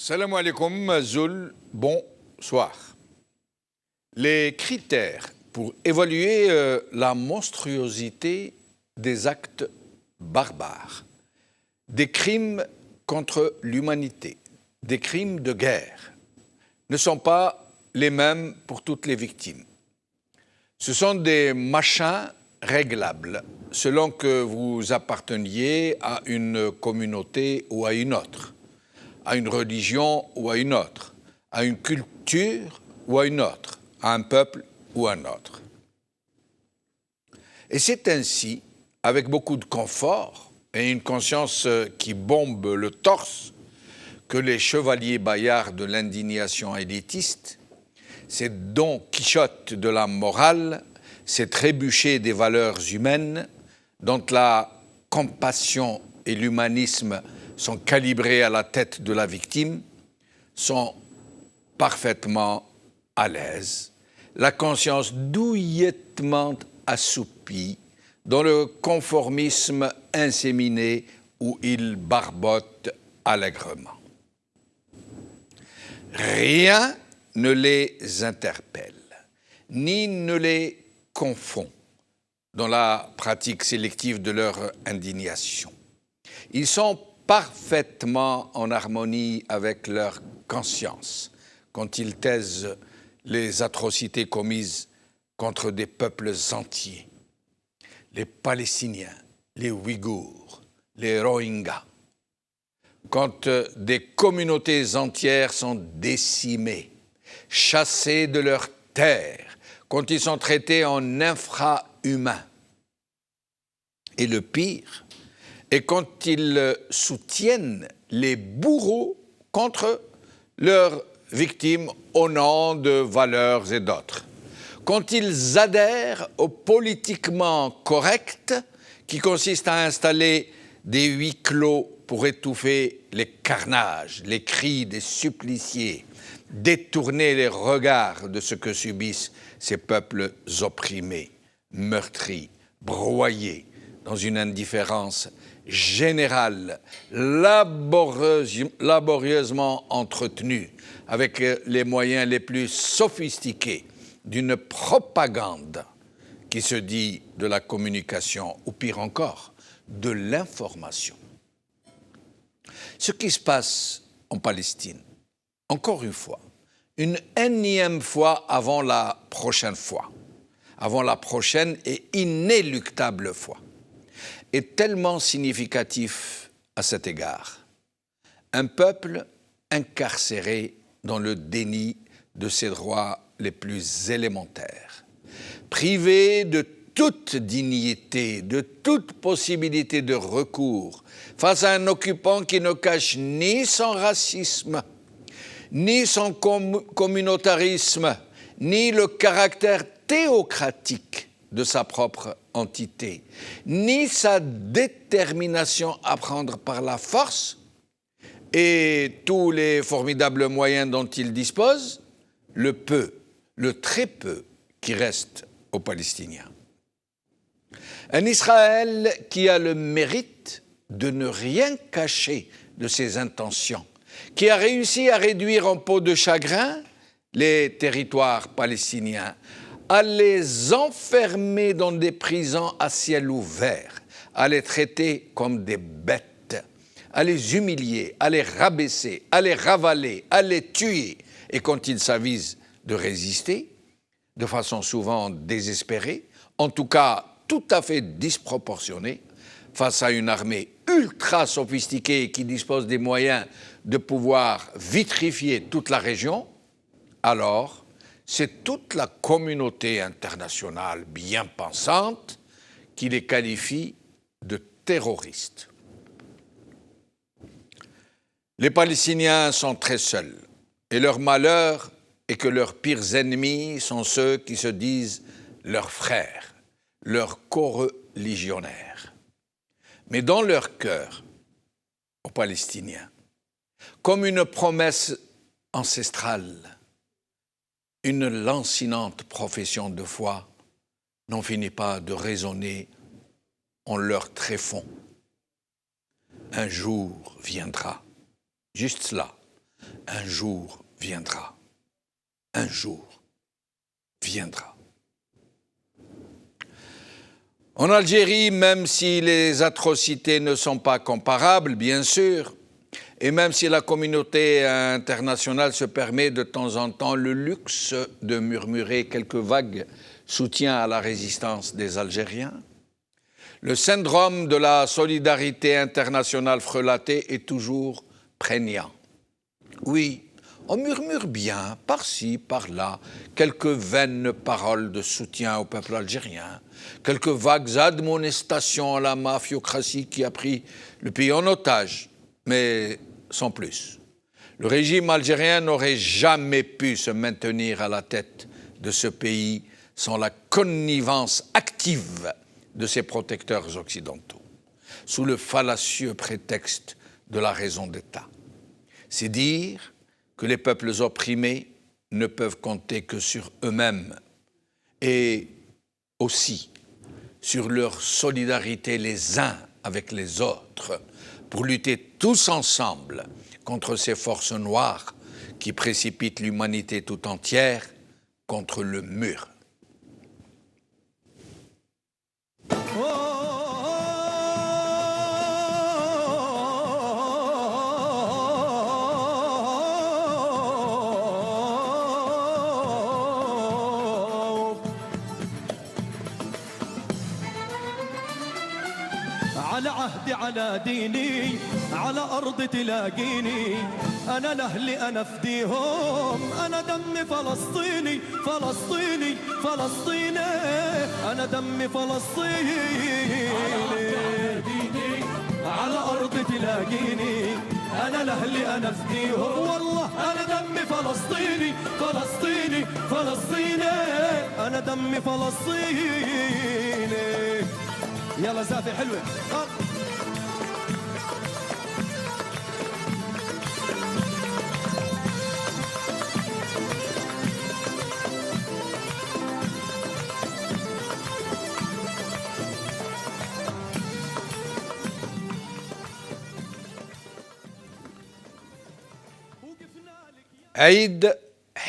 Salam alaikum, Zul, bonsoir. Les critères pour évaluer la monstruosité des actes barbares, des crimes contre l'humanité, des crimes de guerre, ne sont pas les mêmes pour toutes les victimes. Ce sont des machins réglables selon que vous apparteniez à une communauté ou à une autre, à une religion ou à une autre, à une culture ou à une autre, à un peuple ou à un autre. Et c'est ainsi, avec beaucoup de confort et une conscience qui bombe le torse, que les chevaliers bayards de l'indignation élitiste, ces Don Quichotte de la morale, ces trébuchets des valeurs humaines, dont la compassion et l'humanisme sont calibrés à la tête de la victime, sont parfaitement à l'aise, la conscience douillettement assoupie, dans le conformisme inséminé où ils barbotent allègrement. Rien ne les interpelle, ni ne les confond dans la pratique sélective de leur indignation. Ils sont parfaitement en harmonie avec leur conscience quand ils taisent les atrocités commises contre des peuples entiers, les Palestiniens, les Ouïghours, les Rohingyas, quand des communautés entières sont décimées, chassées de leurs terres, quand ils sont traités en infra-humains. Et le pire est quand ils soutiennent les bourreaux contre leurs victimes au nom de valeurs et d'autres. Quand ils adhèrent au politiquement correct qui consiste à installer des huis clos pour étouffer les carnages, les cris des suppliciés, détourner les regards de ce que subissent ces peuples opprimés, meurtris, broyés dans une indifférence générale, laborieusement entretenue, avec les moyens les plus sophistiqués d'une propagande qui se dit de la communication, ou pire encore, de l'information. Ce qui se passe en Palestine, encore une fois, une énième fois avant la prochaine et inéluctable fois, est tellement significatif à cet égard. Un peuple incarcéré dans le déni de ses droits les plus élémentaires, privé de toute dignité, de toute possibilité de recours, face à un occupant qui ne cache ni son racisme, ni son communautarisme, ni le caractère théocratique de sa propre entité, ni sa détermination à prendre par la force et tous les formidables moyens dont il dispose, le très peu qui reste aux Palestiniens. Un Israël qui a le mérite de ne rien cacher de ses intentions, qui a réussi à réduire en peau de chagrin les territoires palestiniens, à les enfermer dans des prisons à ciel ouvert, à les traiter comme des bêtes, à les humilier, à les rabaisser, à les ravaler, à les tuer. Et quand ils s'avisent de résister, de façon souvent désespérée, en tout cas tout à fait disproportionnée, face à une armée ultra sophistiquée qui dispose des moyens de pouvoir vitrifier toute la région, alors c'est toute la communauté internationale bien pensante qui les qualifie de terroristes. Les Palestiniens sont très seuls et leur malheur est que leurs pires ennemis sont ceux qui se disent leurs frères, leurs coreligionnaires. Mais dans leur cœur, aux Palestiniens, comme une promesse ancestrale, une lancinante profession de foi n'en finit pas de résonner en leur tréfonds. Un jour viendra, juste cela, Un jour viendra. Un jour viendra. En Algérie, même si les atrocités ne sont pas comparables, bien sûr, et même si la communauté internationale se permet de temps en temps le luxe de murmurer quelques vagues soutien à la résistance des Algériens, le syndrome de la solidarité internationale frelatée est toujours prégnant. Oui, on murmure bien, par-ci, par-là, quelques vaines paroles de soutien au peuple algérien, quelques vagues admonestations à la mafiocratie qui a pris le pays en otage, mais sans plus. Le régime algérien n'aurait jamais pu se maintenir à la tête de ce pays sans la connivence active de ses protecteurs occidentaux, sous le fallacieux prétexte de la raison d'État. C'est dire que les peuples opprimés ne peuvent compter que sur eux-mêmes et aussi sur leur solidarité les uns avec les autres pour lutter tous ensemble contre ces forces noires qui précipitent l'humanité tout entière contre le mur. على عهدي على ديني على أرض تلاقيني أنا لأهلي أنا فديهم أنا دمي فلسطيني فلسطيني فلسطيني أنا دمي فلسطيني على أرض تلاقيني أنا لأهلي أنا فديهم والله أنا دمي فلسطيني فلسطيني فلسطيني أنا دمي فلسطيني يلا زافي حلوة Aïd,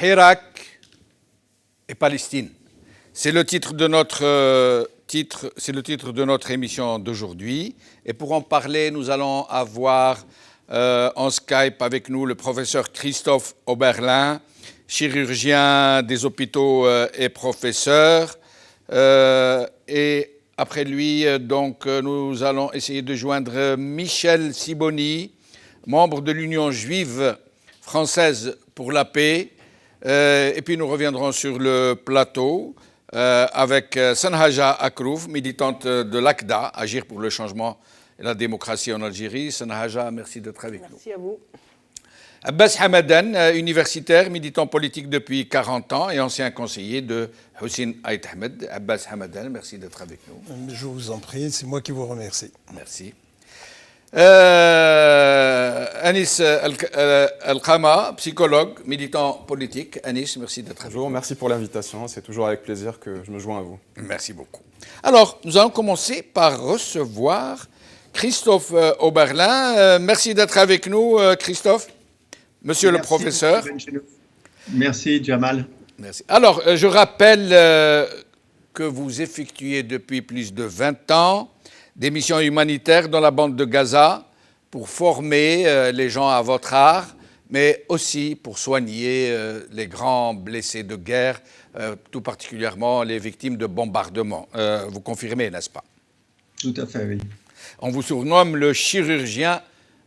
Hirak et Palestine. C'est le titre de notre émission d'aujourd'hui. Et pour en parler, nous allons avoir en Skype avec nous le professeur Christophe Oberlin, chirurgien des hôpitaux et professeur. Et après lui, donc, nous allons essayer de joindre Michel Sibony, membre de l'Union juive française pour la paix. Et puis nous reviendrons sur le plateau avec Sanhaja Akrouf, militante de l'ACDA, Agir pour le changement et la démocratie en Algérie. Sanhaja, merci d'être avec nous. Merci à vous. Abbas Hamadan, universitaire, militant politique depuis 40 ans et ancien conseiller de Hussein Ait Ahmed. Abbas Hamadan, merci d'être avec nous. Je vous en prie, c'est moi qui vous remercie. Merci. Anis Al-Khama, psychologue, militant politique. Anis, merci d'être avec nous. Bonjour, merci pour l'invitation. C'est toujours avec plaisir que je me joins à vous. Merci beaucoup. Alors, nous allons commencer par recevoir Christophe Oberlin. Merci d'être avec nous, Christophe. Monsieur le professeur. Merci, Jamal. Merci. Alors, je rappelle que vous effectuez depuis plus de 20 ans des missions humanitaires dans la bande de Gaza pour former les gens à votre art, mais aussi pour soigner les grands blessés de guerre, tout particulièrement les victimes de bombardements. Vous confirmez, n'est-ce pas? Tout à fait, oui. On vous surnomme le chirurgien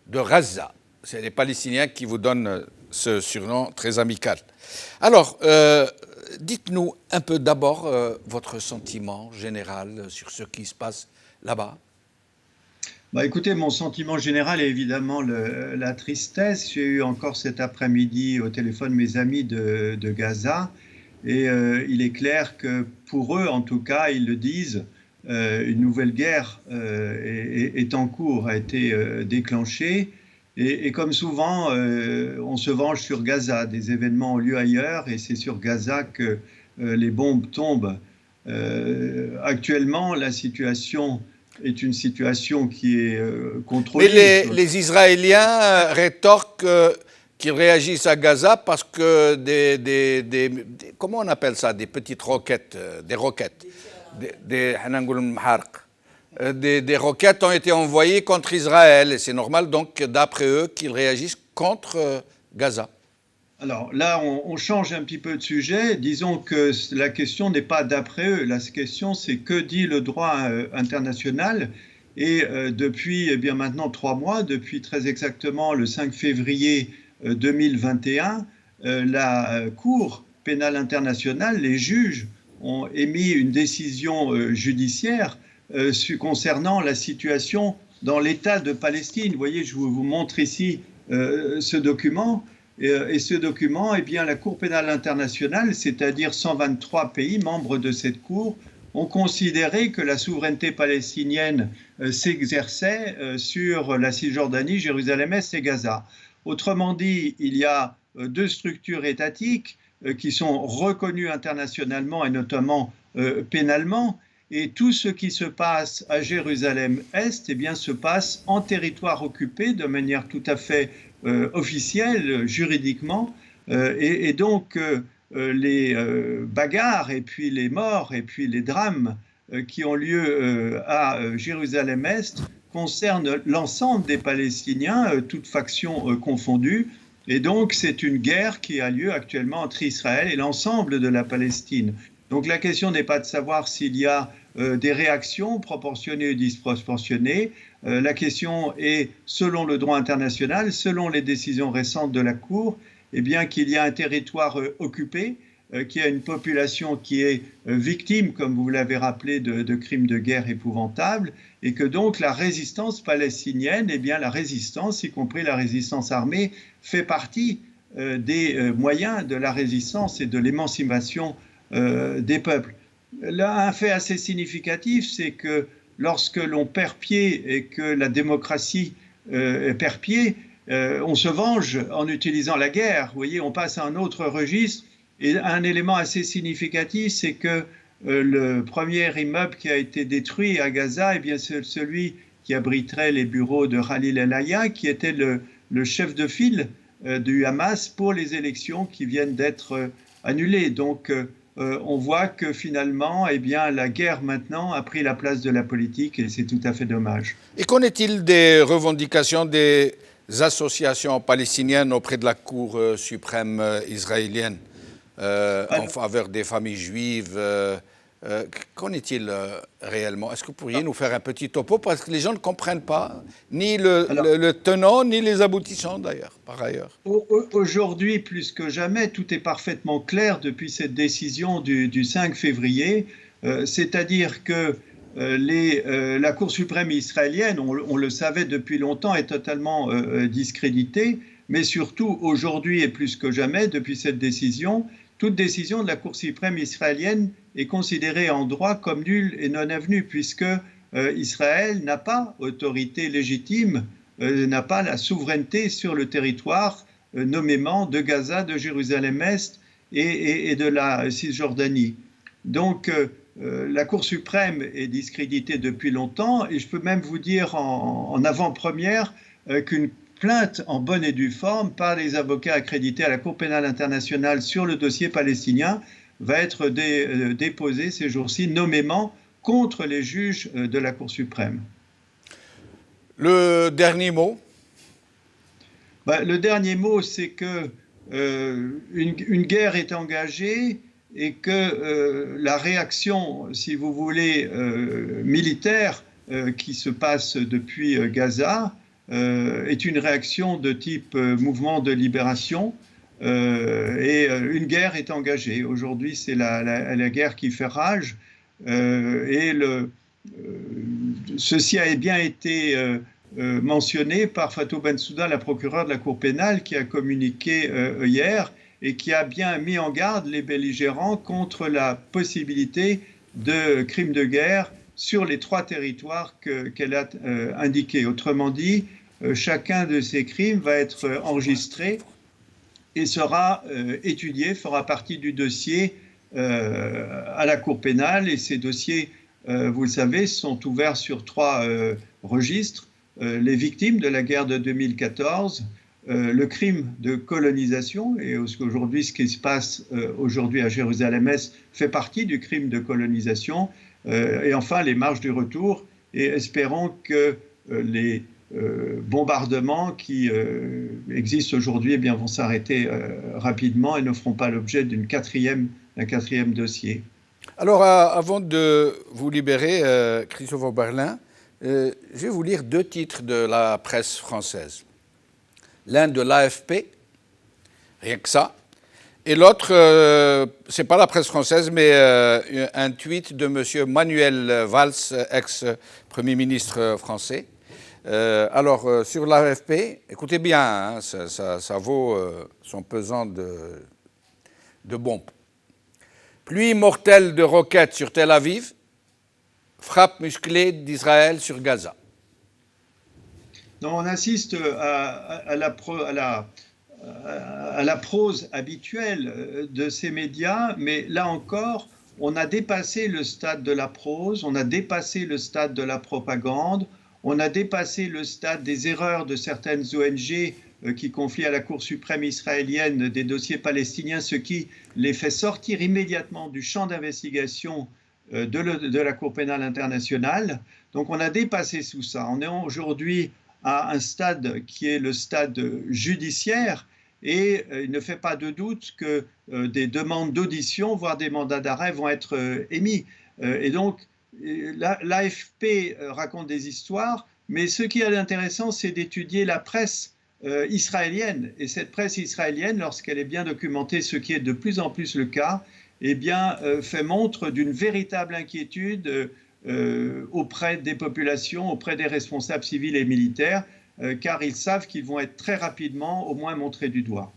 de Gaza. C'est les Palestiniens qui vous donnent ce surnom très amical. Alors, dites-nous un peu d'abord votre sentiment général sur ce qui se passe là-bas. Bah, écoutez, mon sentiment général est évidemment la tristesse. J'ai eu encore cet après-midi au téléphone mes amis de Gaza et il est clair que pour eux, en tout cas, ils le disent, une nouvelle guerre est en cours, a été déclenchée. Et comme souvent, on se venge sur Gaza. Des événements ont lieu ailleurs et c'est sur Gaza que les bombes tombent. Actuellement, la situation est une situation qui est contrôlée. Mais les Israéliens rétorquent qu'ils réagissent à Gaza parce que comment on appelle ça, des petites roquettes, des roquettes, des roquettes ont été envoyées contre Israël et c'est normal donc d'après eux qu'ils réagissent contre Gaza. Alors là, on change un petit peu de sujet. Disons que la question n'est pas d'après eux. La question, c'est que dit le droit international. Et depuis bien maintenant 3 mois, depuis très exactement le 5 février 2021, la Cour pénale internationale, les juges ont émis une décision judiciaire concernant la situation dans l'État de Palestine. Vous voyez, je vous montre ici ce document. Et ce document, eh bien, la Cour pénale internationale, c'est-à-dire 123 pays membres de cette Cour, ont considéré que la souveraineté palestinienne s'exerçait sur la Cisjordanie, Jérusalem-Est et Gaza. Autrement dit, il y a 2 structures étatiques qui sont reconnues internationalement et notamment pénalement. Et tout ce qui se passe à Jérusalem-Est, eh bien, se passe en territoire occupé de manière tout à fait officielle, juridiquement. Et donc, les bagarres et puis les morts et puis les drames qui ont lieu à Jérusalem-Est concernent l'ensemble des Palestiniens, toutes factions confondues. Et donc, c'est une guerre qui a lieu actuellement entre Israël et l'ensemble de la Palestine. Donc la question n'est pas de savoir s'il y a des réactions proportionnées ou disproportionnées. La question est, selon le droit international, selon les décisions récentes de la Cour, eh bien qu'il y a un territoire occupé, qu'il y a une population qui est victime, comme vous l'avez rappelé, de crimes de guerre épouvantables, et que donc la résistance palestinienne, eh bien la résistance, y compris la résistance armée, fait partie des moyens de la résistance et de l'émancipation des peuples. Là, un fait assez significatif, c'est que lorsque l'on perd pied et que la démocratie perd pied, on se venge en utilisant la guerre. Vous voyez, on passe à un autre registre. Et un élément assez significatif, c'est que le premier immeuble qui a été détruit à Gaza, eh bien, c'est celui qui abriterait les bureaux de Khalil El-Aya, qui était le chef de file du Hamas pour les élections qui viennent d'être annulées. Donc, on voit que finalement, eh bien, la guerre maintenant a pris la place de la politique et c'est tout à fait dommage. Et qu'en est-il des revendications des associations palestiniennes auprès de la Cour suprême israélienne en faveur des familles juives? Qu'en est-il réellement? Est-ce que vous pourriez nous faire un petit topo? Parce que les gens ne comprennent pas ni le tenant, ni les aboutissants d'ailleurs, par ailleurs. Aujourd'hui, plus que jamais, tout est parfaitement clair depuis cette décision du 5 février. C'est-à-dire que la Cour suprême israélienne, on le savait depuis longtemps, est totalement discréditée. Mais surtout, aujourd'hui et plus que jamais, depuis cette décision, toute décision de la Cour suprême israélienne est considérée en droit comme nulle et non avenue, puisque Israël n'a pas autorité légitime, n'a pas la souveraineté sur le territoire, nommément de Gaza, de Jérusalem-Est et de la Cisjordanie. Donc, la Cour suprême est discréditée depuis longtemps, et je peux même vous dire en avant-première qu'une plainte en bonne et due forme par les avocats accrédités à la Cour pénale internationale sur le dossier palestinien va être déposée ces jours-ci, nommément contre les juges de la Cour suprême. Le dernier mot? Le dernier mot, c'est que une guerre est engagée et que la réaction, si vous voulez, militaire qui se passe depuis Gaza est une réaction de type mouvement de libération et une guerre est engagée. Aujourd'hui, c'est la guerre qui fait rage et ceci a bien été mentionné par Fatou Bensouda, la procureure de la Cour pénale, qui a communiqué hier et qui a bien mis en garde les belligérants contre la possibilité de crimes de guerre sur les 3 territoires qu'elle a indiqués. Autrement dit, chacun de ces crimes va être enregistré et sera étudié, fera partie du dossier à la Cour pénale. Et ces dossiers, vous le savez, sont ouverts sur 3 registres. Les victimes de la guerre de 2014, le crime de colonisation, et aujourd'hui ce qui se passe aujourd'hui à Jérusalem-Est fait partie du crime de colonisation, et enfin les marches du retour, et espérons que les bombardements qui existent aujourd'hui eh bien, vont s'arrêter rapidement et ne feront pas l'objet d'un quatrième dossier. Alors, avant de vous libérer, Christophe Oberlin, je vais vous lire 2 titres de la presse française. L'un de l'AFP, rien que ça, et l'autre, c'est pas la presse française, mais un tweet de M. Manuel Valls, ex-Premier ministre français. Alors, sur l'AFP, écoutez bien, hein, ça vaut son pesant de bombes. Pluie mortelle de roquettes sur Tel Aviv, frappe musclée d'Israël sur Gaza. Donc on assiste à la prose habituelle de ces médias, mais là encore, on a dépassé le stade de la prose, on a dépassé le stade de la propagande, on a dépassé le stade des erreurs de certaines ONG qui confient à la Cour suprême israélienne des dossiers palestiniens, ce qui les fait sortir immédiatement du champ d'investigation de la Cour pénale internationale. Donc on a dépassé tout ça. On est aujourd'hui à un stade qui est le stade judiciaire, et il ne fait pas de doute que des demandes d'audition, voire des mandats d'arrêt vont être émis. Et donc l'AFP raconte des histoires, mais ce qui est intéressant, c'est d'étudier la presse israélienne. Et cette presse israélienne, lorsqu'elle est bien documentée, ce qui est de plus en plus le cas, eh bien, fait montre d'une véritable inquiétude auprès des populations, auprès des responsables civils et militaires, car ils savent qu'ils vont être très rapidement au moins montrés du doigt.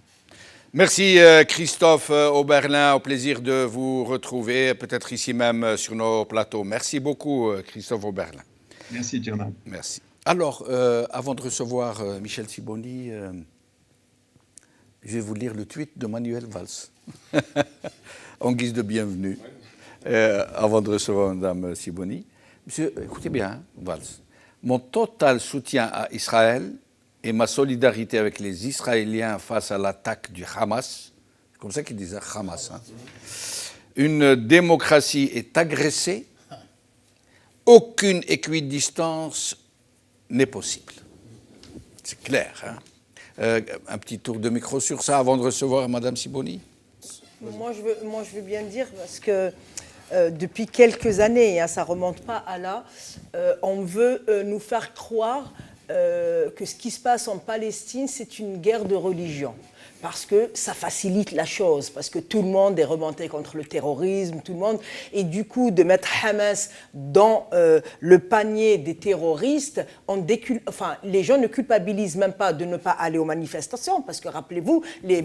Merci Christophe Oberlin, au plaisir de vous retrouver, peut-être ici même sur nos plateaux. Merci beaucoup Christophe Oberlin. Merci Germain. Merci. Alors, avant de recevoir Michel Sibony, je vais vous lire le tweet de Manuel Valls, en guise de bienvenue, avant de recevoir Mme Sibony. Monsieur, écoutez bien, hein, Valls. Mon total soutien à Israël et ma solidarité avec les Israéliens face à l'attaque du Hamas, c'est comme ça qu'ils disaient Hamas. Hein. Une démocratie est agressée, aucune équidistance n'est possible. C'est clair. Hein. Un petit tour de micro sur ça avant de recevoir Mme Sibony. Moi, je veux bien dire, parce que depuis quelques années, hein, ça ne remonte pas à là, on veut nous faire croire que ce qui se passe en Palestine, c'est une guerre de religion. Parce que ça facilite la chose, parce que tout le monde est remonté contre le terrorisme, tout le monde, et du coup de mettre Hamas dans le panier des terroristes, les gens ne culpabilisent même pas de ne pas aller aux manifestations, parce que rappelez-vous, les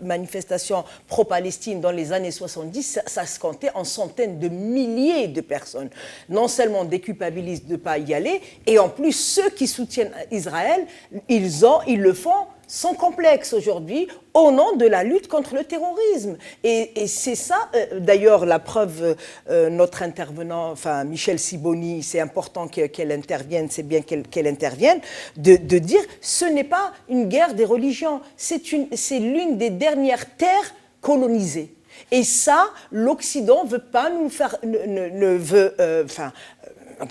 manifestations pro-Palestine dans les années 70, ça se comptait en centaines de milliers de personnes. Non seulement déculpabilisent de ne pas y aller, et en plus ceux qui soutiennent Israël, ils le font sans complexe aujourd'hui, au nom de la lutte contre le terrorisme. Et c'est ça, d'ailleurs, la preuve, notre intervenant, enfin Michel Sibony, c'est important qu'elle intervienne, c'est bien qu'elle intervienne, de dire ce n'est pas une guerre des religions, c'est l'une des dernières terres colonisées. Et ça, l'Occident veut pas nous faire, ne veut,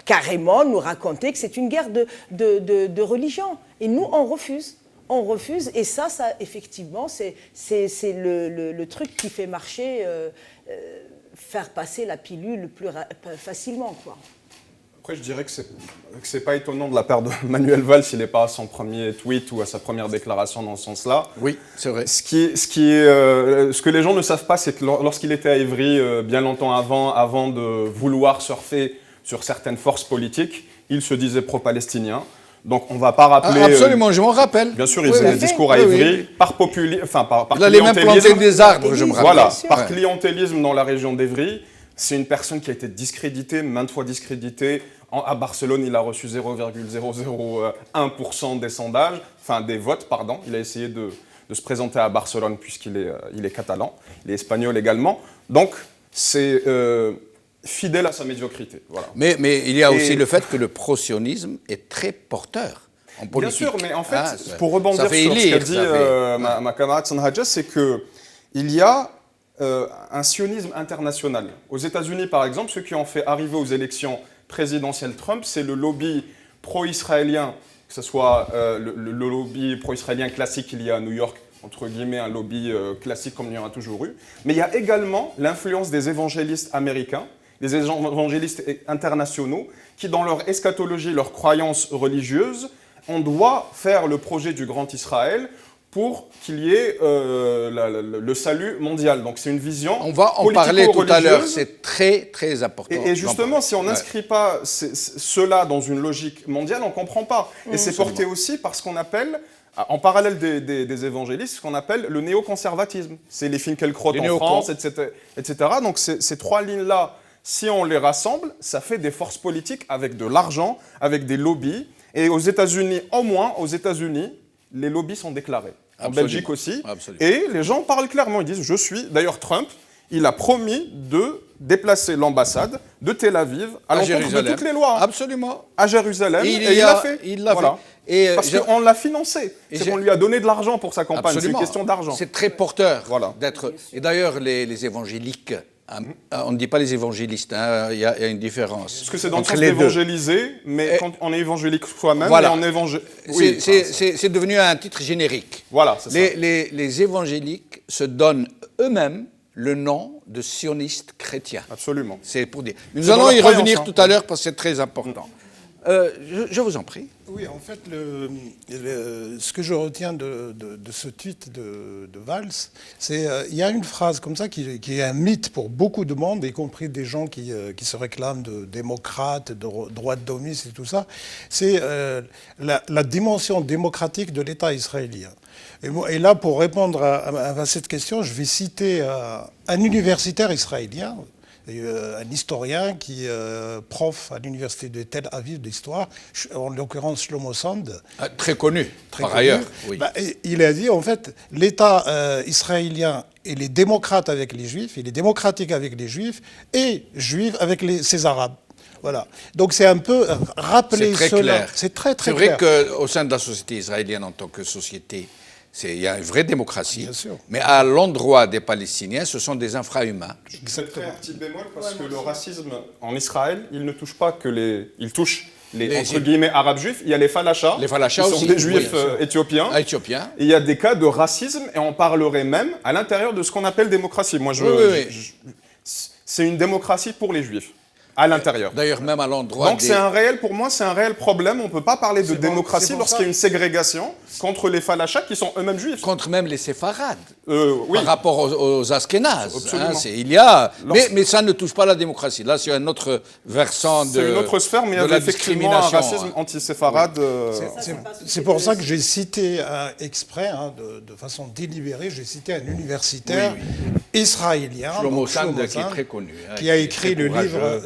carrément nous raconter que c'est une guerre de religion. Et nous, on refuse. On refuse, et ça effectivement, c'est le truc qui fait marcher, faire passer la pilule plus facilement, quoi. Après, je dirais que c'est pas étonnant de la part de Manuel Valls, il n'est pas à son premier tweet ou à sa première déclaration dans ce sens-là. Oui, c'est vrai. Ce que les gens ne savent pas, c'est que lorsqu'il était à Évry, bien longtemps avant de vouloir surfer sur certaines forces politiques, il se disait pro-palestinien. Donc on ne va pas rappeler... absolument, je m'en rappelle. Bien sûr, il faisait des discours à Évry, par il allait même planter des arbres, je me rappelle. Voilà, par clientélisme dans la région d'Évry. C'est une personne qui a été discréditée, maintes fois discréditée. À Barcelone, il a reçu 0,001% des sondages, enfin des votes, pardon. Il a essayé de se présenter à Barcelone puisqu'il est catalan, il est espagnol également. Donc c'est... fidèle à sa médiocrité. Voilà. Mais il y a aussi le fait que le pro-sionisme est très porteur. en Bien politique. sûr, mais en fait, Ça- pour rebondir ça fait sur ce élire, qu'a dit ça fait- ma camarade Sanhaja, c'est qu'il y a un sionisme international. Aux États-Unis, par exemple, ceux qui ont fait arriver aux élections présidentielles Trump, c'est le lobby pro-israélien, que ce soit le lobby pro-israélien classique qu'il y a à New York, entre guillemets, un lobby classique comme il y en a toujours eu. Mais il y a également l'influence des évangélistes américains, des évangélistes internationaux, qui, dans leur eschatologie, leur croyance religieuse, on doit faire le projet du Grand Israël pour qu'il y ait le salut mondial. Donc c'est une vision On va en parler tout à l'heure, politico-religieuse. c'est très très important. Et justement, si on n'inscrit pas cela dans une logique mondiale, on ne comprend pas. Et c'est porté aussi par ce qu'on appelle, en parallèle des évangélistes, ce qu'on appelle le néoconservatisme. C'est les Finkielkraut en France, etc. Donc ces trois lignes-là, si on les rassemble, ça fait des forces politiques avec de l'argent, avec des lobbies. Et aux États-Unis, au moins, aux États-Unis, les lobbies sont déclarés. En Absolument. Belgique aussi. Absolument. Et les gens parlent clairement. Ils disent, je suis... D'ailleurs, Trump, il a promis de déplacer l'ambassade de Tel Aviv à l'encontre de toutes les lois. Absolument. À Jérusalem. Et Et il l'a fait. Il l'a Voilà. fait. Et, Parce qu'on l'a financé. Et C'est qu'on lui a donné de l'argent pour sa campagne. C'est une absolument. question d'argent. C'est très porteur Voilà. d'être. Et d'ailleurs, les évangéliques, on ne dit pas les évangélistes, hein, il y a une différence. Parce que c'est dans le entre sens les deux. d'évangéliser, mais Et- quand on est évangélique soi-même, Voilà. et on évangélise... C'est devenu un titre générique. Voilà, c'est ça. Les évangéliques se donnent eux-mêmes le nom de sionistes chrétiens. Absolument. C'est pour dire. Nous C'est dans allons leur y croyance, revenir hein. tout à l'heure parce que c'est très important. Je vous en prie. Oui, en fait, ce que je retiens de ce tweet de Valls, c'est il y a une phrase comme ça qui est un mythe pour beaucoup de monde, y compris des gens qui se réclament de démocrates, de droits de l'homme et tout ça. C'est la dimension démocratique de l'État israélien. Et là, pour répondre à cette question, je vais citer un universitaire israélien, un historien qui est prof à l'université de Tel Aviv d'histoire, en l'occurrence Shlomo Sand. Très connu, Très par connu. ailleurs. Oui. Il a dit, en fait, l'État israélien, il est démocrate avec les Juifs, il est démocratique avec les Juifs, et juif avec ses Arabes. Voilà. Donc c'est un peu rappeler C'est très cela. clair. C'est très, très C'est vrai clair. qu'au sein de la société israélienne, en tant que société, il y a une vraie démocratie. Bien sûr. Mais à l'endroit des Palestiniens, ce sont des infra-humains. C'est très un petit bémol parce que le racisme en Israël, il ne touche pas que les... Il touche les entre guillemets arabes juifs. Il y a les falachas. Les falachas qui sont aussi, des oui, juifs bien sûr. éthiopiens. Éthiopiens. Et il y a des cas de racisme et on parlerait même à l'intérieur de ce qu'on appelle démocratie. Moi, c'est une démocratie pour les juifs. À l'intérieur. D'ailleurs, même à l'endroit Donc pour moi, c'est un réel problème. On ne peut pas parler de démocratie pour lorsqu'il y a une ségrégation contre les falachas qui sont eux-mêmes juifs. contre même les séfarades, Oui. par rapport aux Askénazes. Absolument. Il y a, mais ça ne touche pas la démocratie. Là, c'est un autre versant de C'est une autre sphère, mais il y de avait la effectivement un discrimination. racisme anti-séfarade. C'est pour ça que j'ai cité exprès, de façon délibérée, j'ai cité un universitaire israélien, Shlomo donc Sand, Shlomo qui est Sand, très connu. hein, qui a est écrit très le courageux. livre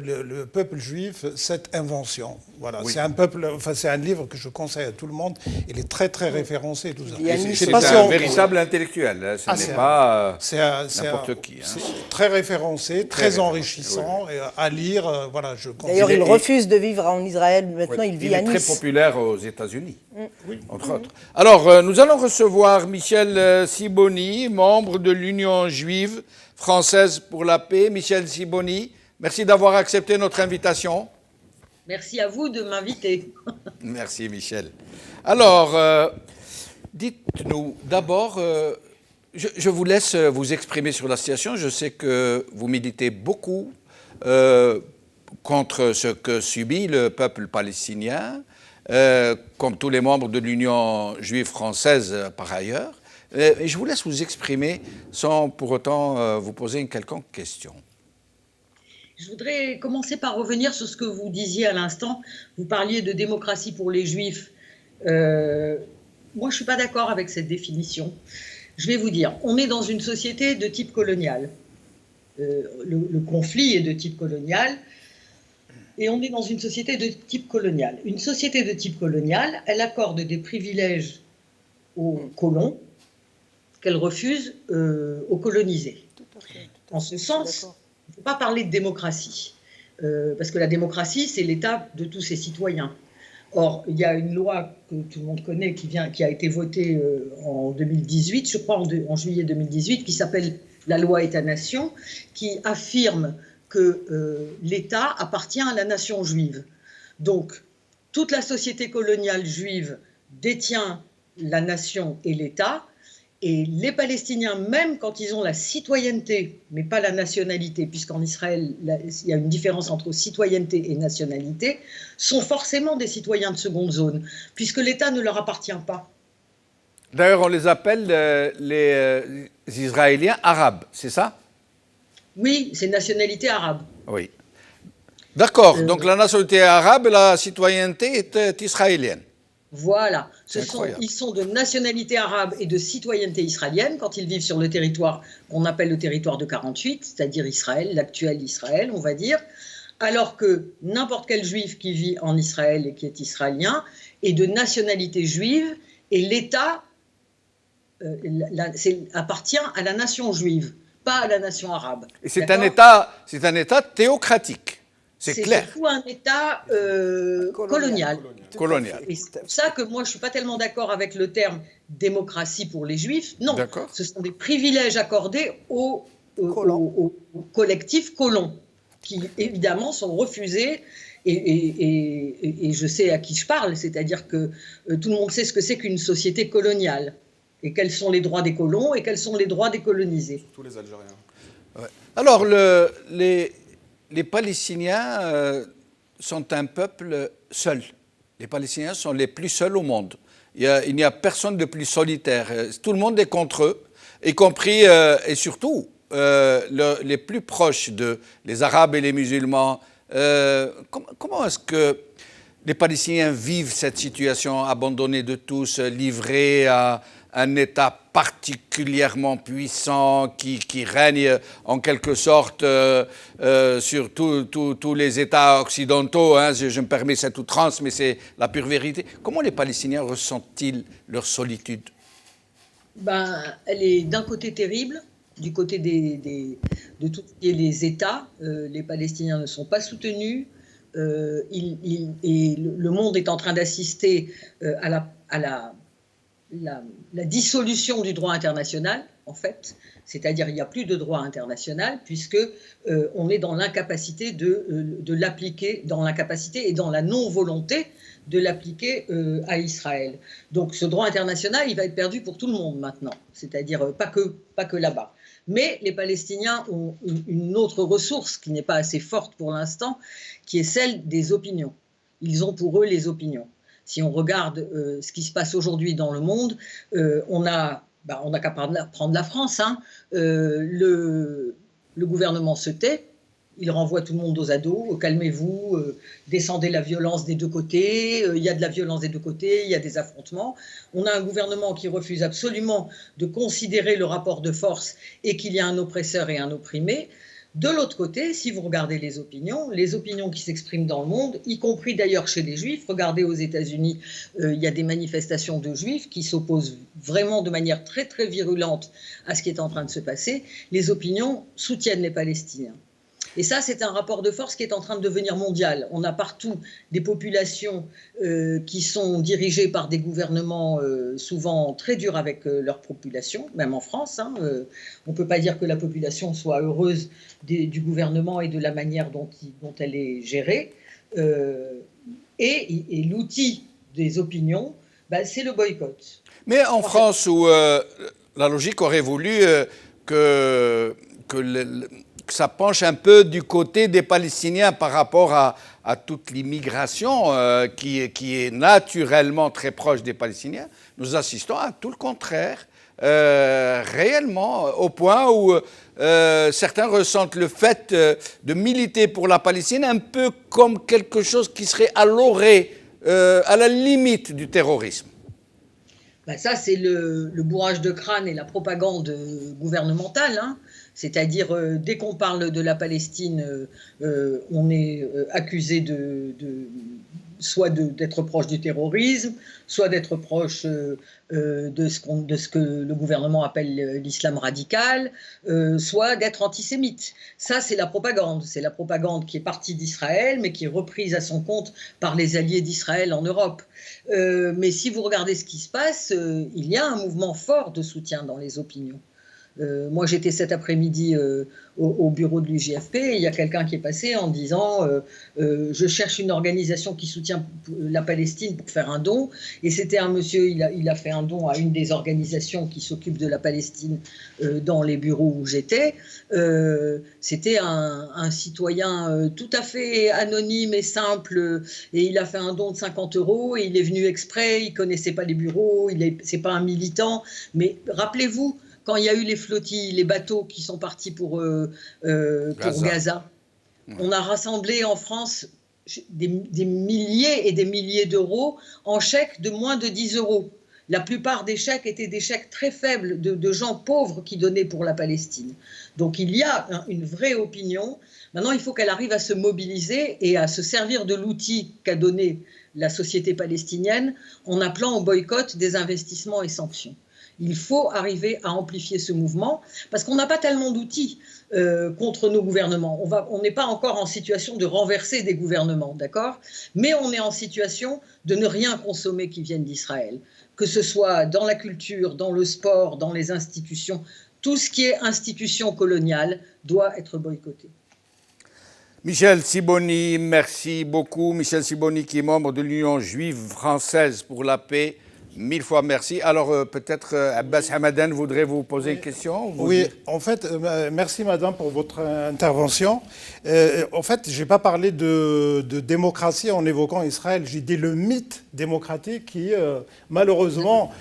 Le peuple juif, cette invention. Voilà, Oui. c'est un livre que je conseille à tout le monde. Il est très très référencé et tout ça. Il y a une- Je sais C'est pas si un on- véritable intellectuel. hein, Ce Ah, n'est c'est pas c'est n'importe qui. hein. c'est très référencé, très référencé, enrichissant et à lire. Voilà, je conseille. D'ailleurs, il est- refuse de vivre en Israël. Maintenant, il vit Il à est très Nice. populaire aux États-Unis, entre autres. Alors, nous allons recevoir Michel Sibony, membre de l'Union juive française pour la paix. Michel Sibony, merci d'avoir accepté notre invitation. Merci à vous de m'inviter. Merci, Michel. Alors, dites-nous d'abord, je vous laisse vous exprimer sur la situation. Je sais que vous militez beaucoup contre ce que subit le peuple palestinien, comme tous les membres de l'Union juive française par ailleurs. Et je vous laisse vous exprimer sans pour autant vous poser une quelconque question. Je voudrais commencer par revenir sur ce que vous disiez à l'instant. Vous parliez de démocratie pour les Juifs. Moi, je ne suis pas d'accord avec cette définition. Je vais vous dire, on est dans une société de type colonial. Le conflit est de type colonial. Et on est dans une société de type colonial. Une société de type colonial, elle accorde des privilèges aux colons qu'elle refuse aux colonisés. En ce sens, il ne faut pas parler de démocratie, parce que la démocratie, c'est l'État de tous ses citoyens. Or, il y a une loi que tout le monde connaît qui a été votée en 2018, je crois en juillet 2018, qui s'appelle la loi État-nation, qui affirme que l'État appartient à la nation juive. Donc, toute la société coloniale juive détient la nation et l'État, et les Palestiniens, même quand ils ont la citoyenneté, mais pas la nationalité, puisqu'en Israël, il y a une différence entre citoyenneté et nationalité, sont forcément des citoyens de seconde zone, puisque l'État ne leur appartient pas. D'ailleurs, on les appelle les Israéliens arabes, c'est ça? Oui, c'est nationalité arabe. Oui. D'accord, donc la nationalité arabe et la citoyenneté est israélienne. Voilà, Incroyable. ils sont de nationalité arabe et de citoyenneté israélienne quand ils vivent sur le territoire qu'on appelle le territoire de 48, c'est-à-dire Israël, l'actuel Israël, on va dire, alors que n'importe quel juif qui vit en Israël et qui est israélien est de nationalité juive et l'État appartient à la nation juive, pas à la nation arabe. Et c'est un État théocratique, c'est clair. C'est surtout un État colonial. Colonial. Et c'est pour ça que moi, je ne suis pas tellement d'accord avec le terme démocratie pour les juifs. Non, ce sont des privilèges accordés aux collectifs colons, qui évidemment sont refusés. Et je sais à qui je parle, c'est-à-dire que tout le monde sait ce que c'est qu'une société coloniale, et quels sont les droits des colons, et quels sont les droits des colonisés. Tous les Algériens. Ouais. Alors, les Palestiniens sont un peuple seul. Les Palestiniens sont les plus seuls au monde. Il n'y a personne de plus solitaire. Tout le monde est contre eux, y compris et surtout les plus proches les Arabes et les musulmans. Comment est-ce que les Palestiniens vivent cette situation, abandonnés de tous, livrés à un État particulièrement puissant qui règne en quelque sorte sur tous les États occidentaux, hein, je me permets cette outrance, mais c'est la pure vérité. Comment les Palestiniens ressentent-ils leur solitude? Elle est d'un côté terrible, du côté de tout ce qui est les États. Les Palestiniens ne sont pas soutenus. Et le monde est en train d'assister à la dissolution du droit international, en fait, c'est-à-dire il n'y a plus de droit international puisque on est dans l'incapacité de l'appliquer, dans l'incapacité et dans la non-volonté de l'appliquer à Israël. Donc ce droit international, il va être perdu pour tout le monde maintenant, c'est-à-dire pas que là-bas. Mais les Palestiniens ont une autre ressource qui n'est pas assez forte pour l'instant, qui est celle des opinions. Ils ont pour eux les opinions. Si on regarde ce qui se passe aujourd'hui dans le monde, on n'a qu'à prendre la France. Hein. Le gouvernement se tait, il renvoie tout le monde aux ados, calmez-vous, descendez la violence des deux côtés, il y a de la violence des deux côtés, il y a des affrontements. On a un gouvernement qui refuse absolument de considérer le rapport de force et qu'il y a un oppresseur et un opprimé. De l'autre côté, si vous regardez les opinions qui s'expriment dans le monde, y compris d'ailleurs chez les Juifs, regardez aux États-Unis, il y a des manifestations de Juifs qui s'opposent vraiment de manière très très virulente à ce qui est en train de se passer. Les opinions soutiennent les Palestiniens. Et ça, c'est un rapport de force qui est en train de devenir mondial. On a partout des populations qui sont dirigées par des gouvernements souvent très durs avec leur population, même en France. Hein, on ne peut pas dire que la population soit heureuse du gouvernement et de la manière dont elle est gérée. Et l'outil des opinions, c'est le boycott. Mais en France, où la logique aurait voulu que ça penche un peu du côté des Palestiniens par rapport à toute l'immigration qui est naturellement très proche des Palestiniens, nous assistons à tout le contraire, réellement, au point où certains ressentent le fait de militer pour la Palestine un peu comme quelque chose qui serait à l'orée, à la limite du terrorisme. Ça, c'est le bourrage de crâne et la propagande gouvernementale, hein. C'est-à-dire, dès qu'on parle de la Palestine, on est accusé soit d'être proche du terrorisme, soit d'être proche de ce que le gouvernement appelle l'islam radical, soit d'être antisémite. Ça, c'est la propagande. C'est la propagande qui est partie d'Israël, mais qui est reprise à son compte par les alliés d'Israël en Europe. Mais si vous regardez ce qui se passe, il y a un mouvement fort de soutien dans les opinions. Moi, j'étais cet après-midi au bureau de l'UJFP et il y a quelqu'un qui est passé en disant je cherche une organisation qui soutient la Palestine pour faire un don. Et c'était un monsieur, il a fait un don à une des organisations qui s'occupent de la Palestine dans les bureaux où j'étais. C'était un citoyen tout à fait anonyme et simple et il a fait un don de 50 € et il est venu exprès, il ne connaissait pas les bureaux, c'est pas un militant. Mais rappelez-vous, quand il y a eu les flottilles, les bateaux qui sont partis pour Gaza, on a rassemblé en France des milliers et des milliers d'euros en chèques de moins de 10 €. La plupart des chèques étaient des chèques très faibles de gens pauvres qui donnaient pour la Palestine. Donc il y a une vraie opinion. Maintenant, il faut qu'elle arrive à se mobiliser et à se servir de l'outil qu'a donné la société palestinienne en appelant au boycott des investissements et sanctions. Il faut arriver à amplifier ce mouvement parce qu'on n'a pas tellement d'outils contre nos gouvernements. On n'est pas encore en situation de renverser des gouvernements, d'accord ? Mais on est en situation de ne rien consommer qui vienne d'Israël, que ce soit dans la culture, dans le sport, dans les institutions. Tout ce qui est institution coloniale doit être boycotté. Michel Sibony, merci beaucoup. Michel Sibony qui est membre de l'Union juive française pour la paix. 1000 fois merci. Alors peut-être Abbas Hamadan voudrait vous poser une question. Oui, en fait, merci madame pour votre intervention. En fait, je n'ai pas parlé de démocratie en évoquant Israël. J'ai dit le mythe démocratique qui est malheureusement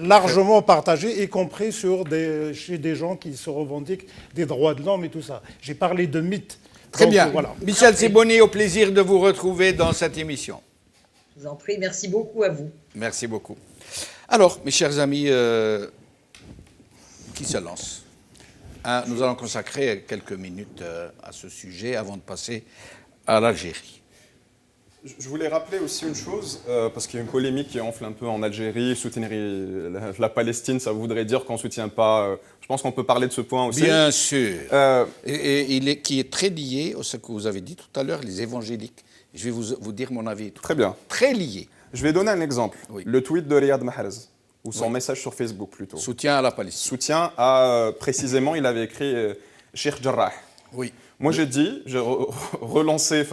largement partagé, y compris chez des gens qui se revendiquent des droits de l'homme et tout ça. J'ai parlé de mythe. Très bien. Voilà. Michel Sibony, au plaisir de vous retrouver dans cette émission. Je vous en prie, merci beaucoup à vous. Merci beaucoup. Alors, mes chers amis, qui se lance ? Nous allons consacrer quelques minutes à ce sujet avant de passer à l'Algérie. Je voulais rappeler aussi une chose, parce qu'il y a une polémique qui enfle un peu en Algérie. Soutenir la Palestine, ça voudrait dire qu'on ne soutient pas... je pense qu'on peut parler de ce point aussi. Bien sûr. Qui est très lié à ce que vous avez dit tout à l'heure, les évangéliques. Je vais vous dire mon avis. Très bien. Très lié. Je vais donner un exemple. Oui. Le tweet de Riyad Mahrez, ou son message sur Facebook plutôt. Soutien à la Palestine. Soutien à, précisément, il avait écrit Sheikh Jarrah. Oui. Moi j'ai dit, j'ai relancé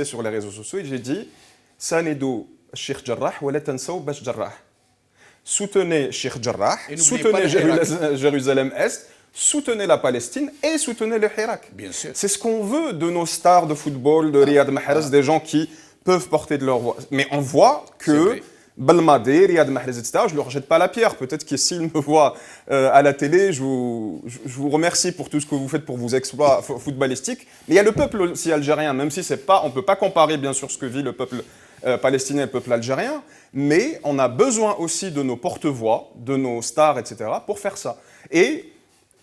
sur les réseaux sociaux et j'ai dit Sanedou Sheikh Jarrah wa la tansaw Bash Jarrah. Soutenez Sheikh Jarrah, soutenez Jérusalem-Est, soutenez la Palestine et soutenez le Hirak. Bien sûr. C'est ce qu'on veut de nos stars de football, de Riyad Mahrez, des gens qui peuvent porter de leur voix. Mais on voit que Belmadé, Riyad Mahrez, etc., je ne leur jette pas la pierre. Peut-être que s'ils me voient à la télé, je vous remercie pour tout ce que vous faites pour vos exploits footballistiques. Mais il y a le peuple aussi algérien, même si c'est pas, on ne peut pas comparer bien sûr ce que vit le peuple palestinien et le peuple algérien, mais on a besoin aussi de nos porte-voix, de nos stars, etc., pour faire ça. Et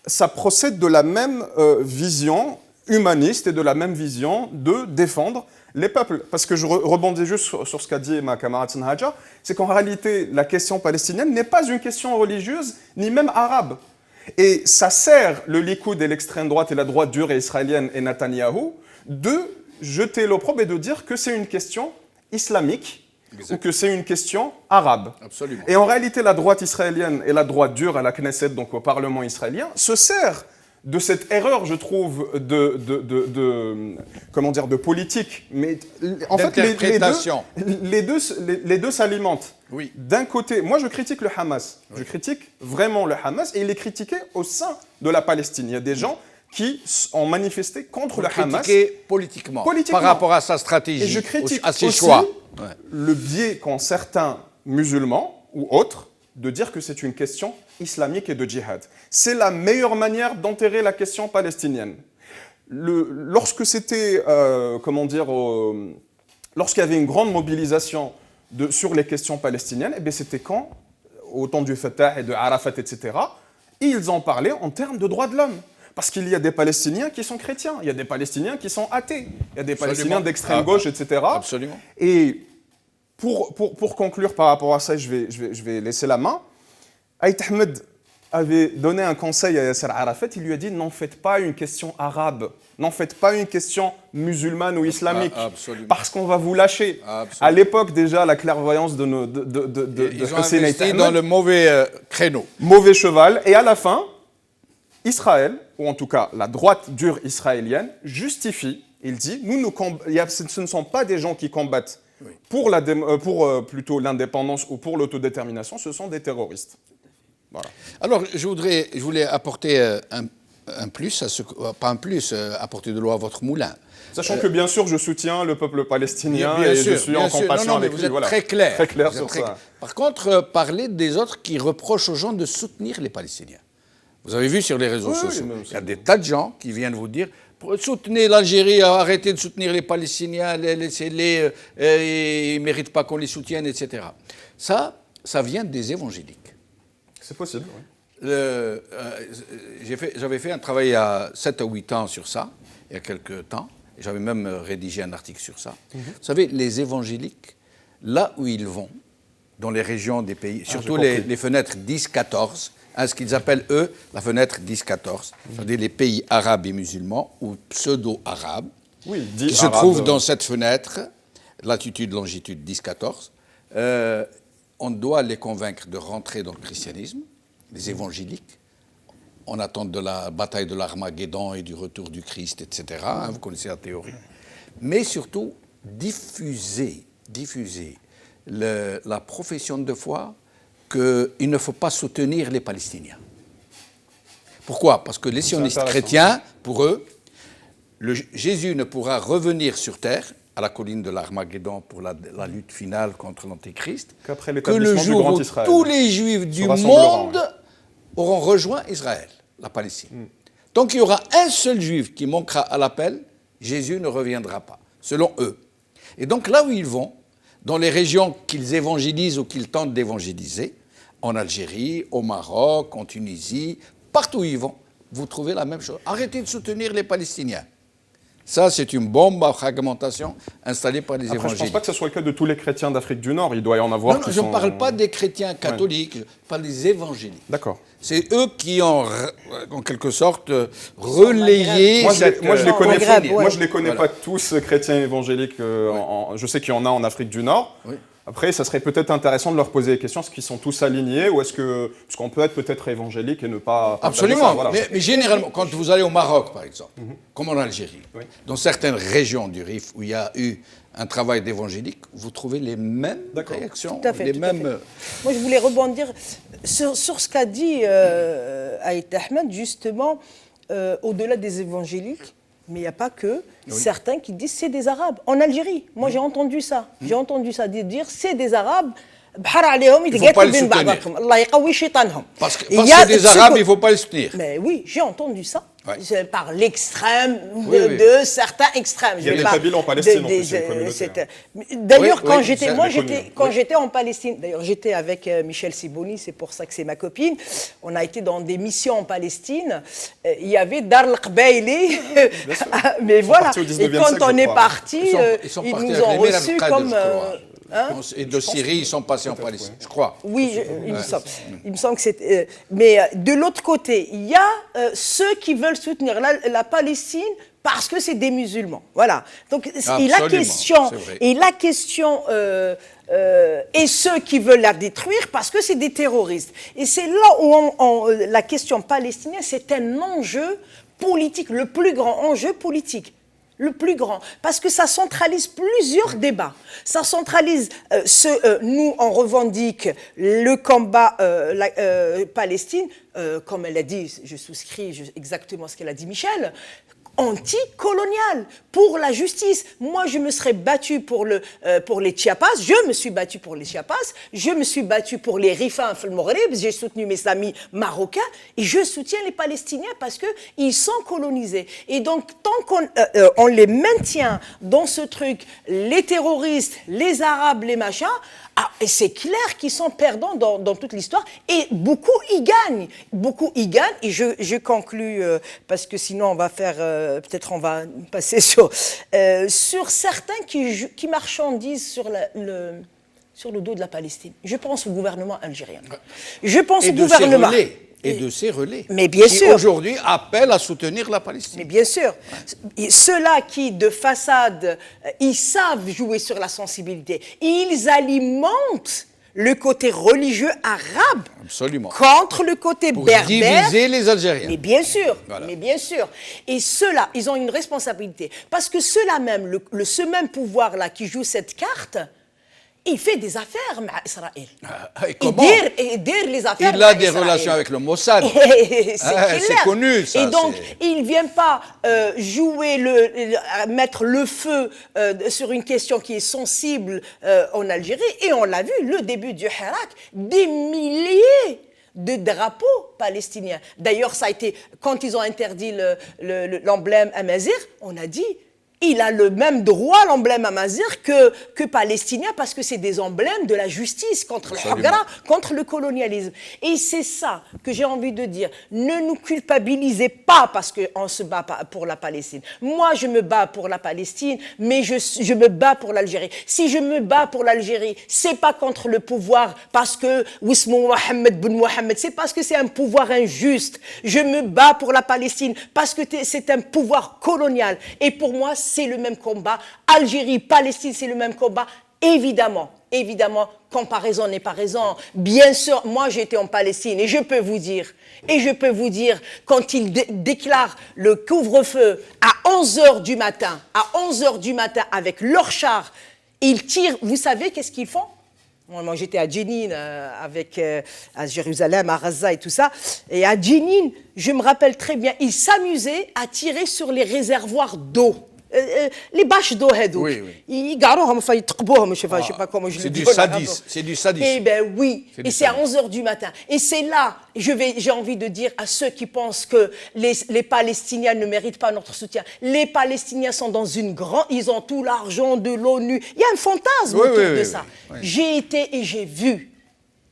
ça procède de la même vision humaniste et de la même vision de défendre les peuples. Parce que je rebondis juste sur ce qu'a dit ma camarade Sanhaja, c'est qu'en réalité, la question palestinienne n'est pas une question religieuse, ni même arabe. Et ça sert le Likoud et l'extrême droite et la droite dure et israélienne et Netanyahou de jeter l'opprobre et de dire que c'est une question islamique, ou que c'est une question arabe. Absolument. Et en réalité, la droite israélienne et la droite dure à la Knesset, donc au Parlement israélien, se sert de cette erreur, je trouve, de politique. Mais en fait, les deux s'alimentent. Oui. D'un côté, moi je critique le Hamas. Oui. Je critique vraiment le Hamas et il est critiqué au sein de la Palestine. Il y a des gens qui ont manifesté contre le Hamas. Politiquement, par rapport à sa stratégie, et je critique à ses aussi choix. Le biais qu'ont certains musulmans ou autres de dire que c'est une question islamique et de djihad. C'est la meilleure manière d'enterrer la question palestinienne. Lorsque c'était, lorsqu'il y avait une grande mobilisation sur les questions palestiniennes, eh c'était quand, au temps du Fatah et de Arafat, etc., ils en parlaient en termes de droits de l'homme. Parce qu'il y a des Palestiniens qui sont chrétiens, il y a des Palestiniens qui sont athées, il y a des Absolument. Palestiniens d'extrême gauche, etc. Absolument. Et pour conclure par rapport à ça, je vais laisser la main. Aït Ahmed avait donné un conseil à Yasser Arafat, il lui a dit n'en faites pas une question arabe, n'en faites pas une question musulmane ou islamique, parce qu'on va vous lâcher. À l'époque déjà, la clairvoyance de ils ont investi dans le mauvais créneau. Mauvais cheval, et à la fin, Israël, ou en tout cas la droite dure israélienne, justifie, il dit, ce ne sont pas des gens qui combattent pour plutôt l'indépendance ou pour l'autodétermination, ce sont des terroristes. Voilà. Alors, je voulais apporter un plus, pas un plus, apporter de l'eau à votre moulin. Sachant que bien sûr, je soutiens le peuple palestinien bien et sûr, je suis en compassion avec vous lui. êtes Voilà. très clair. Très clair sur ça. Par contre, parlez des autres qui reprochent aux gens de soutenir les Palestiniens. Vous avez vu sur les réseaux sociaux, il y a des tas de gens qui viennent vous dire soutenez l'Algérie, arrêtez de soutenir les Palestiniens, laissez-les, ils ne méritent pas qu'on les soutienne, etc. Ça vient des évangéliques. C'est possible, oui. J'avais fait un travail il y a 7 ou 8 ans sur ça, il y a quelques temps, et j'avais même rédigé un article sur ça. Vous savez, les évangéliques, là où ils vont, dans les régions des pays, surtout les fenêtres 10-14, ce qu'ils appellent, eux, la fenêtre 10-14, c'est-à-dire les pays arabes et musulmans, ou pseudo-arabes, qui se trouvent dans cette fenêtre, latitude, longitude 10-14, on doit les convaincre de rentrer dans le christianisme, les évangéliques, en attente de la bataille de l'Armageddon et du retour du Christ, etc. Vous connaissez la théorie. Mais surtout, diffuser la profession de foi qu'il ne faut pas soutenir les Palestiniens. Pourquoi? Parce que les sionistes chrétiens, pour eux, Jésus ne pourra revenir sur terre à la colline de l'Armageddon pour la lutte finale contre l'Antéchrist que le jour où tous les Juifs du monde auront rejoint Israël, la Palestine. Tant qu'il y aura un seul Juif qui manquera à l'appel, Jésus ne reviendra pas, selon eux. Et donc là où ils vont, dans les régions qu'ils évangélisent ou qu'ils tentent d'évangéliser, en Algérie, au Maroc, en Tunisie, partout où ils vont, vous trouvez la même chose. Arrêtez de soutenir les Palestiniens. Ça, c'est une bombe à fragmentation installée par les évangéliques. Je ne pense pas que ce soit le cas de tous les chrétiens d'Afrique du Nord. Il doit y en avoir je ne parle pas des chrétiens catholiques, je parle des évangéliques. D'accord. C'est eux qui ont, en quelque sorte, relayé... Moi, je ne les connais voilà. pas tous, chrétiens évangéliques. Je sais qu'il y en a en Afrique du Nord. Oui. Après, ça serait peut-être intéressant de leur poser des questions. Est-ce qu'ils sont tous alignés ou est-ce qu'on peut être peut-être évangélique et ne pas... Absolument. Ça, voilà. Mais généralement, quand vous allez au Maroc, par exemple, comme en Algérie, dans certaines régions du Rif où il y a eu un travail d'évangélique, vous trouvez les mêmes réactions, les mêmes... Moi, je voulais rebondir sur ce qu'a dit Aït Ahmed, justement, au-delà des évangéliques. Mais il n'y a pas que certains qui disent c'est des Arabes. En Algérie, moi j'ai entendu ça. J'ai entendu ça dire c'est des Arabes. Il ne faut pas les soutenir. Parce que c'est des Arabes, il ne faut pas les soutenir. Mais oui, j'ai entendu ça. Par l'extrême de certains extrêmes. Il y a des Kabyles en Palestine, D'ailleurs, quand j'étais en Palestine, d'ailleurs j'étais avec Michel Siboni, c'est pour ça que c'est ma copine, on a été dans des missions en Palestine, il y avait Dar el-Qbaili, mais voilà, et quand on est parti, ils nous ont reçus comme... Et de Syrie, ils sont passés en Palestine, je crois. Oui, il me semble que c'est... mais de l'autre côté, il y a ceux qui veulent soutenir la Palestine parce que c'est des musulmans. Voilà. Donc, et la question et ceux qui veulent la détruire parce que c'est des terroristes. Et c'est là où la question palestinienne, c'est un enjeu politique, le plus grand enjeu politique. Le plus grand, parce que ça centralise plusieurs débats. Ça centralise nous, on revendique le combat Palestine, comme elle a dit, je souscris exactement ce qu'elle a dit Michel, anticolonial, pour la justice. Moi, je me serais battue pour les Chiapas, je me suis battue pour les Chiapas, je me suis battue pour les Rifins al Maghreb, j'ai soutenu mes amis marocains, et je soutiens les Palestiniens parce qu'ils sont colonisés. Et donc, tant qu'on les maintient dans ce truc, les terroristes, les Arabes, les machins, Ah, et c'est clair qu'ils sont perdants dans toute l'histoire et beaucoup y gagnent. Beaucoup y gagnent et je conclus parce que sinon on va faire, peut-être on va passer sur certains qui marchandisent sur le dos de la Palestine. Je pense au gouvernement algérien. Je pense au gouvernement. Et de ces relais. Mais bien qui sûr. Aujourd'hui appellent à soutenir la Palestine. Mais bien sûr. Et ceux-là qui, de façade, ils savent jouer sur la sensibilité. Ils alimentent le côté religieux arabe. Absolument. Contre le côté Pour berbère. diviser les Algériens. Mais bien sûr, Voilà. mais bien sûr. Et ceux-là, ils ont une responsabilité. Parce que ceux-là même, ce même pouvoir-là qui joue cette carte, il fait des affaires avec Israël. Et comment Et dire les affaires Il a avec des Israël. relations avec le Mossad. C'est connu, ça. Et donc, il ne vient pas mettre le feu sur une question qui est sensible en Algérie. Et on l'a vu, le début du Hirak, des milliers de drapeaux palestiniens. D'ailleurs, ça a été, quand ils ont interdit l'emblème Amazigh, on a dit... Il a le même droit, l'emblème Amazigh, que palestinien, parce que c'est des emblèmes de la justice contre le Hagra, contre le colonialisme. Et c'est ça que j'ai envie de dire. Ne nous culpabilisez pas parce qu'on se bat pour la Palestine. Moi, je me bats pour la Palestine, mais je me bats pour l'Algérie. Si je me bats pour l'Algérie, c'est pas contre le pouvoir parce que Wismou Mohamed Ben Mohamed, c'est parce que c'est un pouvoir injuste. Je me bats pour la Palestine parce que c'est un pouvoir colonial. Et pour moi, c'est le même combat. Algérie, Palestine, c'est le même combat. Évidemment, comparaison n'est pas raison. Bien sûr, moi j'étais en Palestine et je peux vous dire, quand ils déclarent le couvre-feu à 11h du matin, avec leurs chars, ils tirent, vous savez qu'est-ce qu'ils font? Moi, j'étais à Jenin, à Jérusalem, à Gaza et tout ça. Et à Jenin, je me rappelle très bien, ils s'amusaient à tirer sur les réservoirs d'eau. Les bâches d'eau, oui. ils je sais pas comment je le dis. C'est du sadisme. Eh bien oui, et c'est à sadisme. 11h du matin. Et c'est là, j'ai envie de dire à ceux qui pensent que les Palestiniens ne méritent pas notre soutien. Les Palestiniens sont dans ils ont tout l'argent de l'ONU. Il y a un fantasme autour de ça. Oui. J'ai été et j'ai vu,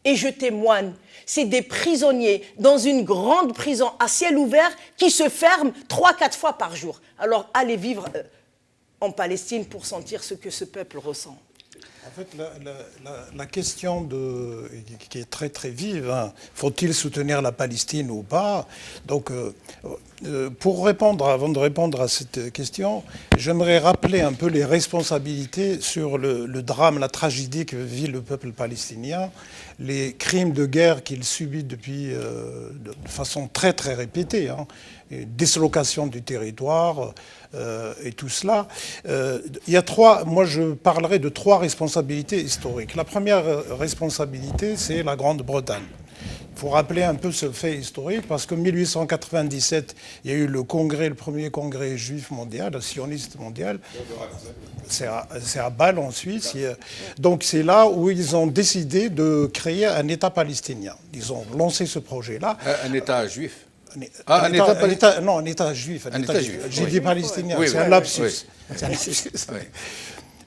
et je témoigne. C'est des prisonniers dans une grande prison à ciel ouvert qui se ferment 3-4 fois par jour. Alors allez vivre en Palestine pour sentir ce que ce peuple ressent. En fait, la question qui est très très vive, hein, faut-il soutenir la Palestine ou pas? Donc, avant de répondre à cette question, j'aimerais rappeler un peu les responsabilités sur le drame, la tragédie que vit le peuple palestinien, les crimes de guerre qu'il subit depuis de façon très très répétée, hein, dislocation du territoire et tout cela. Moi je parlerai de 3 responsabilités historiques. La première responsabilité, c'est la Grande-Bretagne. Il faut rappeler un peu ce fait historique parce que 1897, il y a eu le premier congrès juif mondial, sioniste mondial. C'est à Bâle en Suisse. Donc c'est là où ils ont décidé de créer un État palestinien. Ils ont lancé ce projet-là. Un État juif. Un État juif. J'ai dit palestinien, oui, c'est un lapsus. Oui.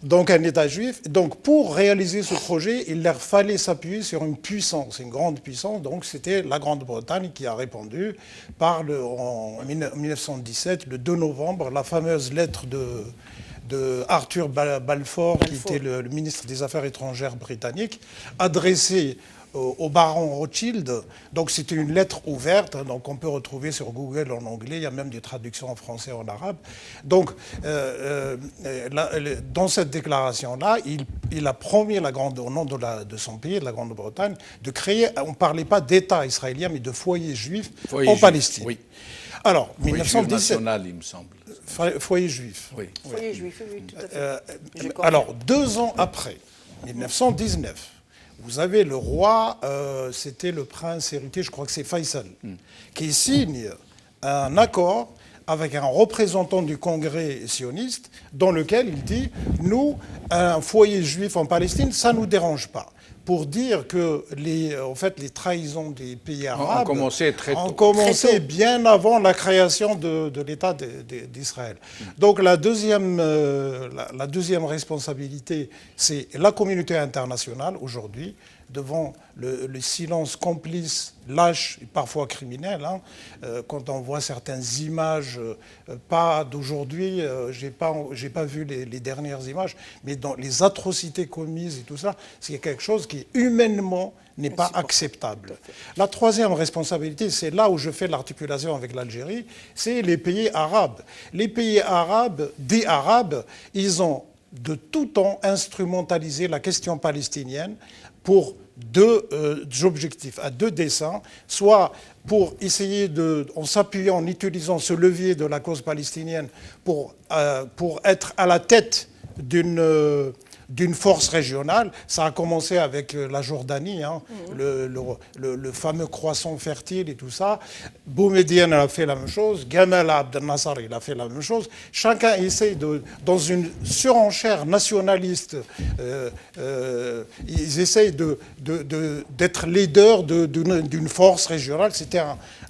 Donc un État juif. Donc pour réaliser ce projet, il leur fallait s'appuyer sur une puissance, une grande puissance. Donc c'était la Grande-Bretagne qui a répondu en 1917, le 2 novembre, la fameuse lettre de Arthur Balfour, qui était le ministre des Affaires étrangères britannique, adressée au baron Rothschild. Donc c'était une lettre ouverte, donc on peut retrouver sur Google en anglais, il y a même des traductions en français et en arabe. Donc dans cette déclaration-là, il a promis au nom de son pays, de la Grande-Bretagne, de créer, on ne parlait pas d'État israélien, mais de foyer juif en Palestine. Oui. Alors, Foyer 1917... national, il me semble. Foyer juif. Oui. Foyer juif, oui, tout à fait. Alors, 2 ans après, 1919, vous avez le roi, c'était le prince héritier, je crois que c'est Faisal, qui signe un accord avec un représentant du Congrès sioniste dans lequel il dit « Nous, un foyer juif en Palestine, ça ne nous dérange pas. pour dire que en fait, les trahisons des pays arabes ont commencé très tôt. ont commencé Très tôt. bien avant la création de l'État d'Israël. Donc la deuxième responsabilité, c'est la communauté internationale aujourd'hui, devant le silence complice, lâche et parfois criminel. Hein. Quand on voit certaines images, pas d'aujourd'hui, j'ai pas vu les dernières images, mais dans les atrocités commises et tout ça, c'est quelque chose qui humainement n'est pas acceptable. La troisième responsabilité, c'est là où je fais l'articulation avec l'Algérie, c'est les pays arabes. Les pays arabes, des Arabes, ils ont de tout temps instrumentalisé la question palestinienne pour deux objectifs, à deux desseins, soit pour essayer en s'appuyant, en utilisant ce levier de la cause palestinienne pour être à la tête d'une force régionale. Ça a commencé avec la Jordanie, hein, le fameux croissant fertile et tout ça. Boumedienne a fait la même chose, Gamal Abdel Nasser il a fait la même chose. Chacun essaie dans une surenchère nationaliste, ils essayent d'être leader d'une force régionale. C'était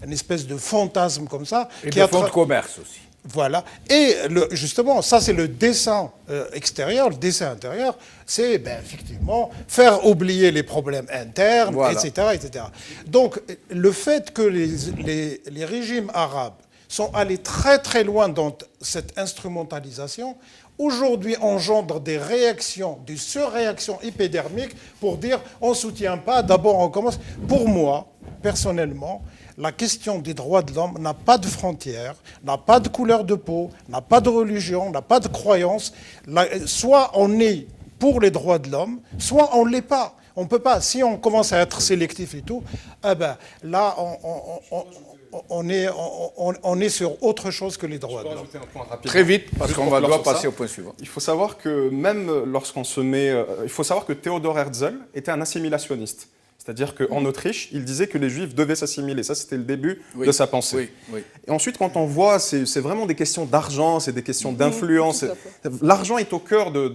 une espèce de fantasme comme ça. Et de fonds de commerce aussi. Voilà. Et justement, ça c'est le dessein extérieur. Le dessein intérieur, c'est effectivement faire oublier les problèmes internes, voilà. etc. Donc le fait que les régimes arabes sont allés très très loin dans cette instrumentalisation, aujourd'hui engendre des réactions, des surréactions épidermiques pour dire on ne soutient pas, d'abord on commence. Pour moi, personnellement, la question des droits de l'homme n'a pas de frontières, n'a pas de couleur de peau, n'a pas de religion, n'a pas de croyance. Soit on est pour les droits de l'homme, soit on ne l'est pas. On ne peut pas. Si on commence à être sélectif et tout, là, on est sur autre chose que les droits de l'homme. Très vite, parce qu'on doit passer au point suivant. Il faut savoir que même lorsqu'on se met... il faut savoir que Theodor Herzl était un assimilationniste. C'est-à-dire qu'en Autriche, il disait que les Juifs devaient s'assimiler. Ça, c'était le début de sa pensée. Oui. Et ensuite, quand on voit, c'est vraiment des questions d'argent, c'est des questions d'influence. L'argent est au cœur de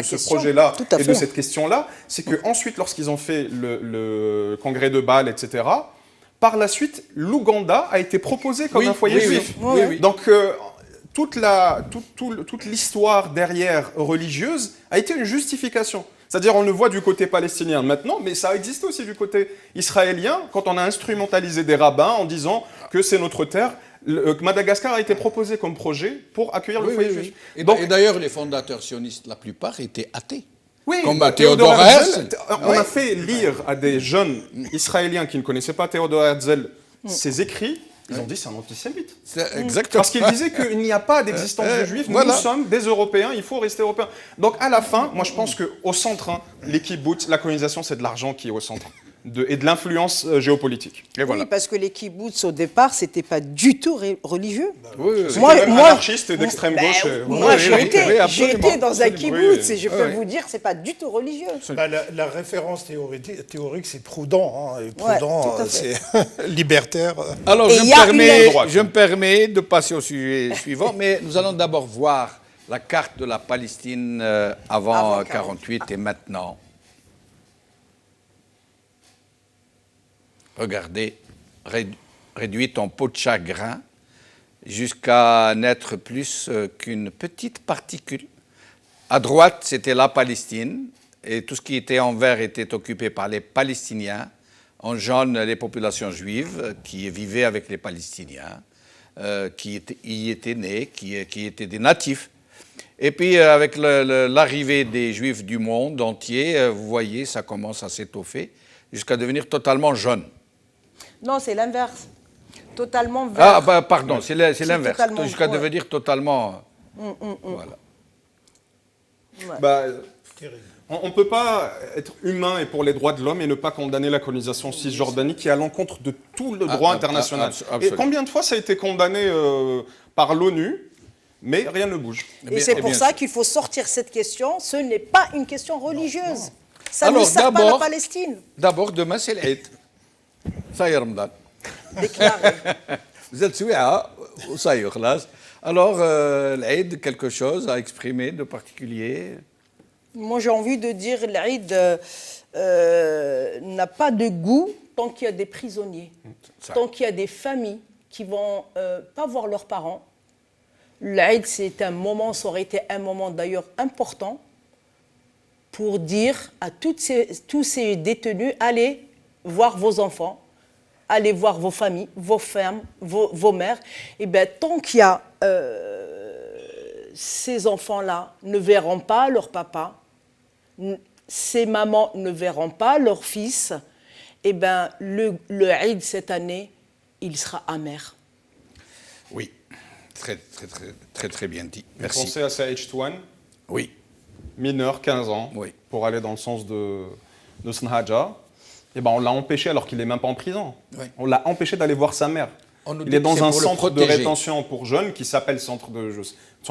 ce projet-là et de cette question-là. C'est qu'ensuite, lorsqu'ils ont fait le congrès de Bâle, etc., par la suite, l'Ouganda a été proposé comme un foyer juif. Oui. Donc, toute l'histoire derrière religieuse a été une justification. C'est-à-dire on le voit du côté palestinien maintenant, mais ça existe aussi du côté israélien, quand on a instrumentalisé des rabbins en disant que c'est notre terre. Madagascar a été proposé comme projet pour accueillir le foyer juif. Et d'ailleurs, les fondateurs sionistes, la plupart, étaient athées. Oui, comme Theodor Herzl. On a fait lire à des jeunes Israéliens qui ne connaissaient pas Theodor Herzl ses écrits. Ils ont dit c'est un antisémite. Exactement. Parce qu'il disait qu'il n'y a pas d'existence de juifs, nous sommes des Européens, il faut rester Européens. Donc à la fin, moi je pense qu'au centre, les kibbutz, la colonisation, c'est de l'argent qui est au centre. Et de l'influence géopolitique. Et voilà. Oui, parce que les kibbutz, au départ, c'était pas du tout religieux. C'était même anarchiste et d'extrême gauche. Moi, j'ai été dans un kibbutz et je peux Oui. vous dire, c'est pas du tout religieux. La référence théorique, c'est Proudhon. Et Proudhon, c'est libertaire. Alors, Et je me permets de passer au sujet suivant, mais nous allons d'abord voir la carte de la Palestine avant 1948 et maintenant. Regardez, réduite en peau de chagrin jusqu'à n'être plus qu'une petite particule. À droite, c'était la Palestine, et tout ce qui était en vert était occupé par les Palestiniens. En jaune, les populations juives qui vivaient avec les Palestiniens, qui y étaient nés, qui étaient des natifs. Et puis, avec l'arrivée des Juifs du monde entier, vous voyez, ça commence à s'étoffer jusqu'à devenir totalement jaune. Non, c'est l'inverse. Totalement vert. Ah, pardon, c'est l'inverse. Jusqu'à devenir totalement... Voilà. On ne peut pas être humain et pour les droits de l'homme et ne pas condamner la colonisation cisjordanie qui est à l'encontre de tout le droit international. Et combien de fois ça a été condamné par l'ONU, mais rien ne bouge. Et c'est pour ça qu'il faut sortir cette question. Ce n'est pas une question religieuse. Ça ne sert pas la Palestine. D'abord, demain, c'est l'Aïd. Ça y est, Ramadan. Déclaré. Vous êtes souhaits, ça y est, alors, l'Aïd, quelque chose à exprimer de particulier? Moi, j'ai envie de dire l'Aïd n'a pas de goût tant qu'il y a des prisonniers, tant qu'il y a des familles qui vont pas voir leurs parents. L'Aïd, c'est un moment, ça aurait été un moment d'ailleurs important pour dire à tous ces détenus, allez voir vos enfants, allez voir vos familles, vos femmes, vos mères. Et bien, tant qu'il y a ces enfants-là ne verront pas leur papa, ces mamans ne verront pas leur fils, et bien, le Eid cette année, il sera amer. Oui, très bien dit. Merci. Vous pensez à Saïd Chouane, Oui, mineur, 15 ans, Oui. pour aller dans le sens de Sanhaja. Eh ben, on l'a empêché alors qu'il n'est même pas en prison. Oui. On l'a empêché d'aller voir sa mère. On nous Il dit est que dans c'est un pour le centre de protéger. rétention pour jeunes qui s'appelle centre Mais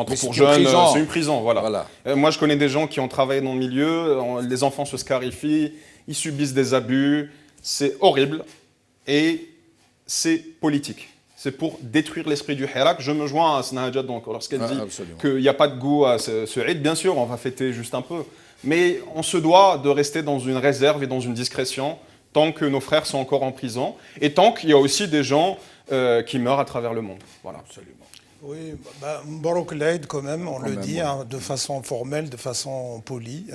pour c'est une jeunes. prison. C'est une prison, voilà. Voilà. Moi, je connais des gens qui ont travaillé dans le milieu. Les enfants se scarifient, ils subissent des abus. C'est horrible et c'est politique. C'est pour détruire l'esprit du Hirak. Je me joins à Sanhaja donc lorsqu'elle dit absolument. qu'il n'y a pas de goût à ce Eid. Bien sûr, on va fêter juste un peu. Mais on se doit de rester dans une réserve et dans une discrétion tant que nos frères sont encore en prison et tant qu'il y a aussi des gens qui meurent à travers le monde. Voilà. absolument. Oui, Mbarouk l'Aïd quand même, on le dit oui. hein, de façon formelle, de façon polie.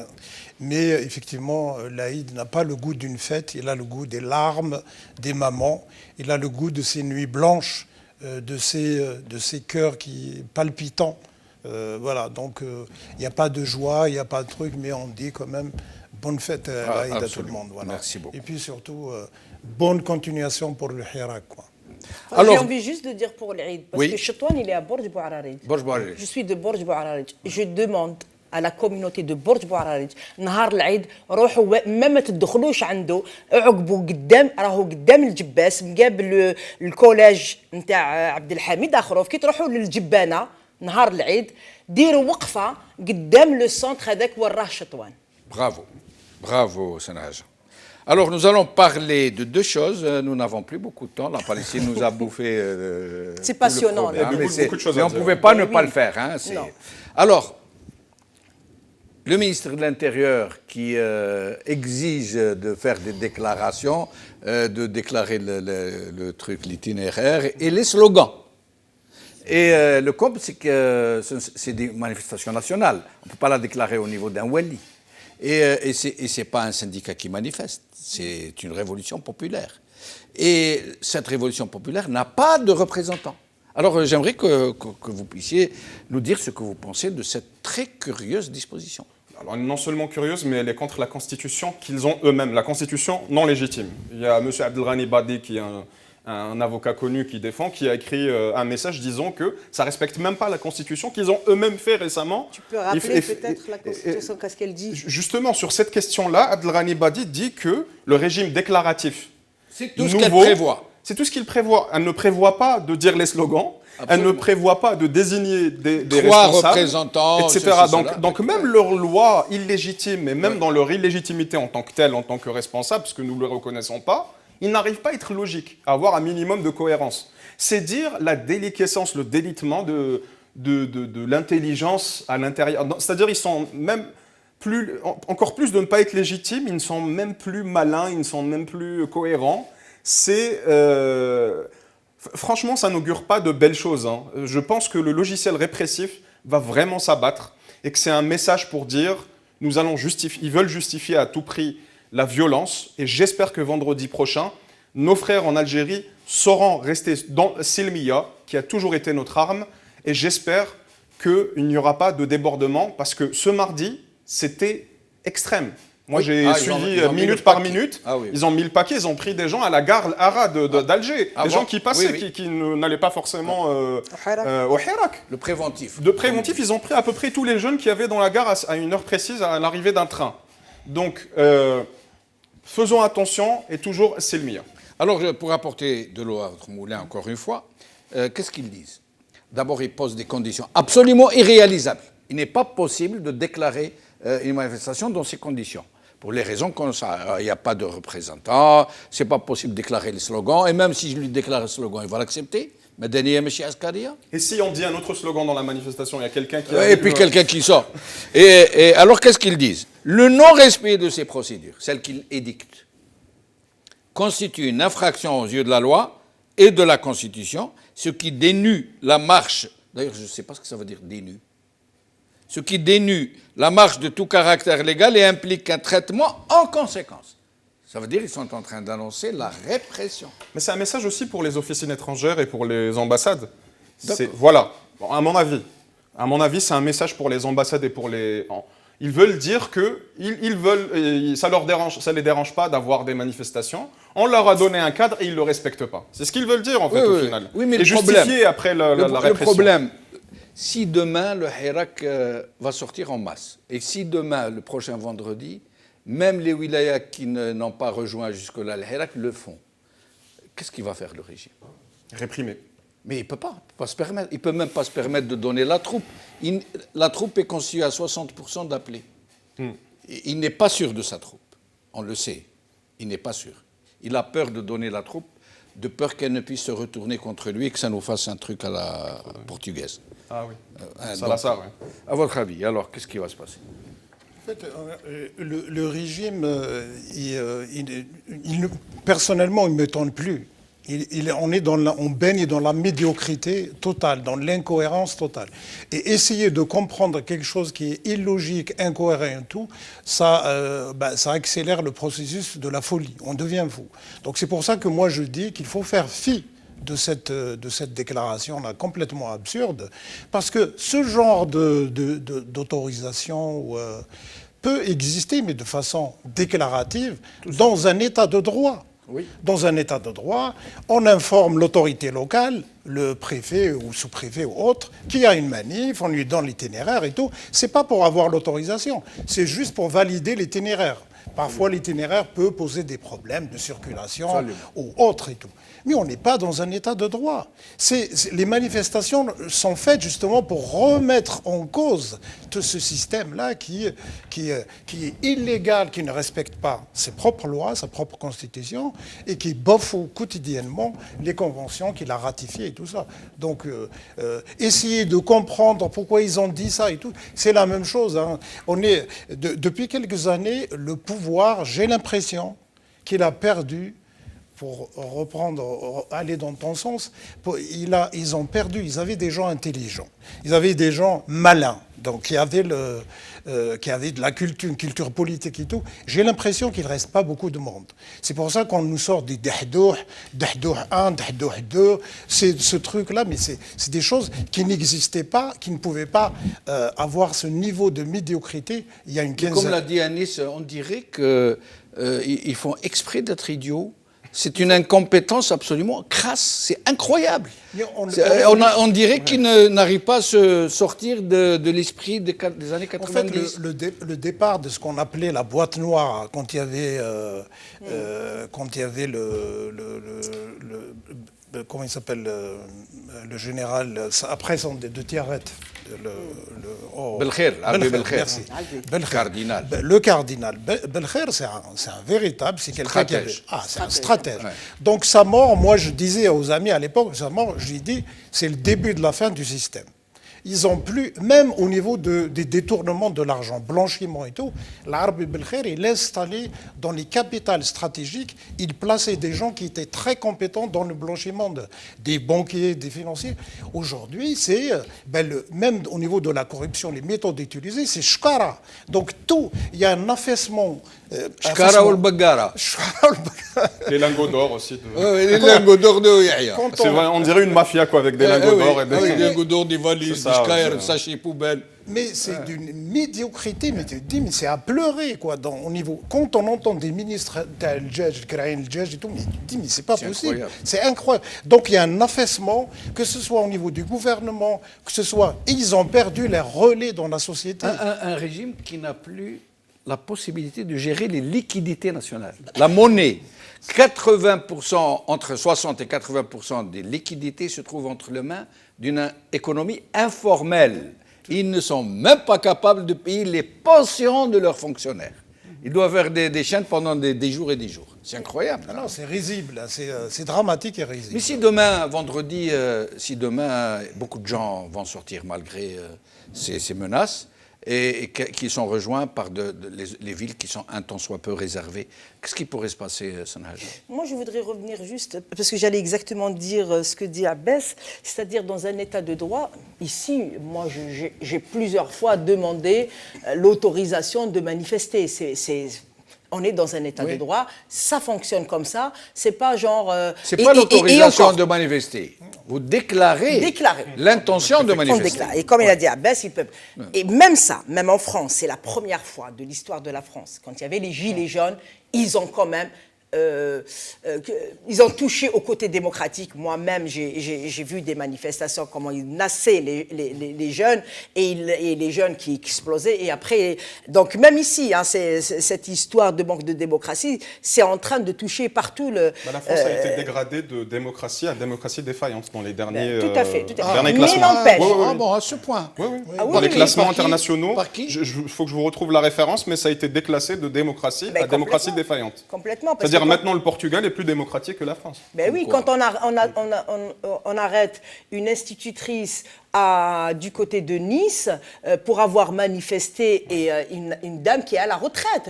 Mais effectivement, l'Aïd n'a pas le goût d'une fête, il a le goût des larmes des mamans, il a le goût de ces nuits blanches, de ces cœurs palpitants. Voilà, donc il n'y a pas de joie, il n'y a pas de truc, mais on dit quand même bonne fête l'Aïd à tout le absolument. monde. Voilà. Merci beaucoup. Et puis surtout, bonne continuation pour le Hirak, quoi. Alors- J'ai envie juste de dire pour l'Eid, parce Oui. que Chetouane, il est à Borj Bouararid. Borj Bouararid. Je suis de Borj Bouararid. Je demande à la communauté de Borj Bouararid, نهار العيد روحوا ما تدخلوش عنده عقبوا قدام راهو قدام الجباس مقابل الكوليج نتاع عبد الحميد اخروف كي تروحوا للجبانه نهار العيد ديروا وقفه قدام لو سونتر هذاك وين راه شطوان. Bravo, Sanhaja. Alors, nous allons parler de deux choses. Nous n'avons plus beaucoup de temps. La Palestine nous a bouffé. C'est tout le passionnant, programme, là. Il y a beaucoup de choses mais à on ne dire. pouvait pas Mais ne oui. pas le faire. Hein, Non. Alors, le ministre de l'Intérieur qui exige de faire des déclarations, de déclarer le truc, l'itinéraire et les slogans. Et le comble, c'est que c'est des manifestations nationales. On ne peut pas la déclarer au niveau d'un wali. Et ce n'est pas un syndicat qui manifeste, c'est une révolution populaire. Et cette révolution populaire n'a pas de représentants. Alors j'aimerais que vous puissiez nous dire ce que vous pensez de cette très curieuse disposition. Alors, elle est non seulement curieuse, mais elle est contre la Constitution qu'ils ont eux-mêmes, la Constitution non légitime. Il y a M. Abdelghani Badi, qui est un avocat connu qui a écrit un message disant que ça ne respecte même pas la Constitution qu'ils ont eux-mêmes fait récemment. Tu peux rappeler peut-être la Constitution, qu'est-ce qu'elle dit? Justement, sur cette question-là, Abdelghani Badi dit que le régime déclaratif C'est tout ce qu'elle nouveau, prévoit. c'est tout ce qu'il prévoit. Elle ne prévoit pas de dire les slogans, elle ne Absolument. prévoit pas de désigner des Trois responsables, représentants, etc. ceci, Donc, cela. donc même leur loi illégitime, et même dans leur illégitimité en tant que telle, en tant que responsable, parce que nous ne le reconnaissons pas, ils n'arrivent pas à être logiques, à avoir un minimum de cohérence. C'est dire la déliquescence, le délitement de l'intelligence à l'intérieur. C'est-à-dire ils sont même encore plus de ne pas être légitimes, ils ne sont même plus malins, ils ne sont même plus cohérents. Franchement, ça n'augure pas de belles choses. Hein. Je pense que le logiciel répressif va vraiment s'abattre et que c'est un message pour dire ils veulent justifier à tout prix la violence, et j'espère que vendredi prochain, nos frères en Algérie sauront rester dans Silmiya, qui a toujours été notre arme, et j'espère qu'il n'y aura pas de débordement, parce que ce mardi, c'était extrême. Moi, j'ai suivi ils ont mis minute le par paquet. minute. Ah oui. Ils ont mis le paquet, ils ont pris des gens à la gare Ara d'Alger. Ah des bon gens qui passaient, Oui, oui. qui n'allaient pas forcément au Hirak. Le préventif. De préventif, ils ont pris à peu près tous les jeunes qui avaient dans la gare à une heure précise à l'arrivée d'un train. Donc, faisons attention et toujours c'est le meilleur. Alors, pour apporter de l'eau à votre moulin, encore une fois, qu'est-ce qu'ils disent? D'abord, ils posent des conditions absolument irréalisables. Il n'est pas possible de déclarer une manifestation dans ces conditions. Pour les raisons comme ça, il n'y a pas de représentant, c'est pas possible de déclarer les slogans, et même si je lui déclare le slogan, il va l'accepter. Et si on dit un autre slogan dans la manifestation, il y a quelqu'un qui... Et puis quelqu'un qui sort. Et alors qu'est-ce qu'ils disent? Le non-respect de ces procédures, celles qu'ils édictent, constitue une infraction aux yeux de la loi et de la Constitution, ce qui dénue la marche, d'ailleurs je ne sais pas ce que ça veut dire dénue, ce qui dénue la marche de tout caractère légal et implique un traitement en conséquence. Ça veut dire qu'ils sont en train d'annoncer la répression. Mais c'est un message aussi pour les officines étrangères et pour les ambassades. Voilà, bon, à mon avis, c'est un message pour les ambassades et pour les... Ils veulent dire que ça les dérange pas d'avoir des manifestations. On leur a donné un cadre et ils le respectent pas. C'est ce qu'ils veulent dire en fait au final. Oui, mais et justifier après la répression. Le problème, si demain le Hirak va sortir en masse, et si demain, le prochain vendredi, même les wilayas qui n'ont pas rejoint jusque-là le Hirak le font, qu'est-ce qu'il va faire le régime? Réprimer. Mais il ne peut pas se permettre. Il ne peut même pas se permettre de donner la troupe. La troupe est constituée à 60% d'appelés. Il n'est pas sûr de sa troupe. On le sait. Il n'est pas sûr. Il a peur de donner la troupe, de peur qu'elle ne puisse se retourner contre lui et que ça nous fasse un truc à la portugaise. Ah oui. Ça, ouais. À votre avis, alors, qu'est-ce qui va se passer? En fait, le régime, personnellement, il ne m'étonne plus. On baigne dans la médiocrité totale, dans l'incohérence totale. Et essayer de comprendre quelque chose qui est illogique, incohérent et tout, ça accélère le processus de la folie. On devient fou. Donc c'est pour ça que moi je dis qu'il faut faire fi de cette déclaration-là complètement absurde, parce que ce genre d'autorisation peut exister, mais de façon déclarative, dans un état de droit. Oui. Dans un état de droit, on informe l'autorité locale, le préfet ou sous-préfet ou autre, qu'il y a une manif, on lui donne l'itinéraire et tout. C'est pas pour avoir l'autorisation, c'est juste pour valider l'itinéraire. Parfois, l'itinéraire peut poser des problèmes de circulation ou autre et tout. Mais on n'est pas dans un état de droit. Les manifestations sont faites justement pour remettre en cause tout ce système-là qui est illégal, qui ne respecte pas ses propres lois, sa propre constitution, et qui bafoue quotidiennement les conventions qu'il a ratifiées et tout ça. Donc, essayer de comprendre pourquoi ils ont dit ça et tout, c'est la même chose. Hein. Depuis quelques années, le pouvoir, j'ai l'impression qu'il a perdu, pour aller dans ton sens, ils ont perdu, ils avaient des gens intelligents, ils avaient des gens malins, donc qui avaient de la culture, une culture politique et tout. J'ai l'impression qu'il ne reste pas beaucoup de monde. C'est pour ça qu'on nous sort des Dahdouh 1, Dahdouh 2, c'est ce truc-là, mais c'est des choses qui n'existaient pas, qui ne pouvaient pas avoir ce niveau de médiocrité il y a une quinzaine. Comme l'a dit Anis, on dirait qu'ils font exprès d'être idiots. C'est une incompétence absolument crasse, c'est incroyable. On dirait qu'ils n'arrivent pas à se sortir de l'esprit des années 90. En fait, le départ de ce qu'on appelait la boîte noire, quand il y avait, comment il s'appelle, le général, après son de Tiaret. Belkher, merci. Cardinal. Le cardinal Belkher, c'est un véritable, c'est quelqu'un qui c'est un stratège. Ouais. Donc sa mort, moi je disais aux amis à l'époque, sa mort, je lui dis, c'est le début de la fin du système. Ils ont plus, même au niveau des détournements de l'argent, blanchiment et tout, l'Arbi Belkher, il installait dans les capitales stratégiques, il plaçait des gens qui étaient très compétents dans le blanchiment des banquiers, des financiers. Aujourd'hui, c'est, même au niveau de la corruption, les méthodes utilisées, c'est shkara. Donc tout, il y a un affaissement. Shkara ou le bagara. Les lingots d'or aussi. Les lingots d'or de Yahya. On dirait une mafia quoi, avec des lingots d'or. Des lingots d'or, des valises, des sachets poubelles. Mais c'est d'une médiocrité, mais tu te dis, mais c'est à pleurer, quoi, au niveau. Quand on entend des ministres, le Djaj et tout, mais tu te dis, mais c'est pas possible. C'est incroyable. Donc il y a un affaissement, que ce soit au niveau du gouvernement, que ce soit. Ils ont perdu leur relais dans la société. Un régime qui n'a plus la possibilité de gérer les liquidités nationales. La monnaie. 80%, entre 60 et 80% des liquidités se trouvent entre les mains d'une économie informelle. Ils ne sont même pas capables de payer les pensions de leurs fonctionnaires. Il doit faire des chaînes pendant des jours et des jours. C'est incroyable. Non, non, c'est risible, hein, c'est dramatique et risible. Mais si demain, vendredi, si demain, beaucoup de gens vont sortir malgré ces menaces et qui sont rejoints par les villes qui sont un tant soit peu réservées, qu'est-ce qui pourrait se passer, Sanhaja? Moi, je voudrais revenir juste, parce que j'allais exactement dire ce que dit Abbas, c'est-à-dire dans un état de droit, ici, moi, j'ai plusieurs fois demandé l'autorisation de manifester. On est dans un état de droit, ça fonctionne comme ça, c'est pas genre... c'est pas l'autorisation de manifester. Vous déclarez l'intention de manifester. Et comme il a dit Abbas, ils peuvent... Et même ça, même en France, c'est la première fois de l'histoire de la France, quand il y avait les Gilets jaunes, ils ont quand même... ils ont touché au côté démocratique. Moi-même, j'ai vu des manifestations, comment ils nassaient les jeunes et les jeunes qui explosaient. Et après, donc même ici, hein, cette histoire de manque de démocratie, c'est en train de toucher partout le... La France a été dégradée de démocratie à démocratie défaillante dans les derniers, tout à fait. derniers Mais classements. n'empêche. Ah bon, à ce point. Dans les classements internationaux, par qui il faut que je vous retrouve la référence, mais ça a été déclassé de démocratie à démocratie défaillante. Complètement. C'est-à-dire maintenant le Portugal est plus démocratique que la France. Ben oui, quand on arrête une institutrice du côté de Nice pour avoir manifesté et une dame qui est à la retraite.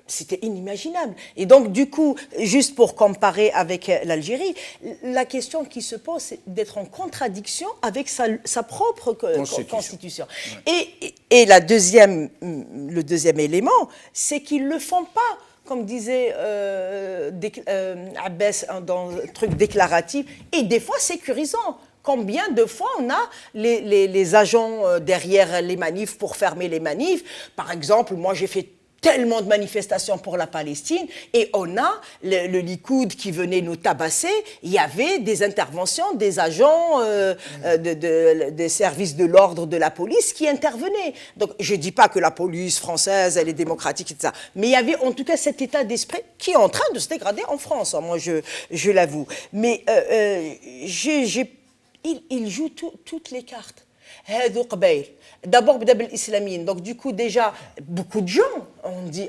C'était inimaginable. Et donc, du coup, juste pour comparer avec l'Algérie, la question qui se pose, c'est d'être en contradiction avec sa propre constitution. Ouais. Et le deuxième élément, c'est qu'ils ne le font pas. Comme disait Abbas dans le truc déclaratif, et des fois sécurisant. Combien de fois on a les agents derrière les manifs pour fermer les manifs? Par exemple, moi j'ai fait tellement de manifestations pour la Palestine et on a le Likoud qui venait nous tabasser. Il y avait des interventions des agents des services de l'ordre de la police qui intervenaient. Donc je ne dis pas que la police française elle est démocratique et tout ça, mais il y avait en tout cas cet état d'esprit qui est en train de se dégrader en France, moi je l'avoue. Mais il joue toutes les cartes. D'abord, donc du coup déjà, beaucoup de gens ont dit,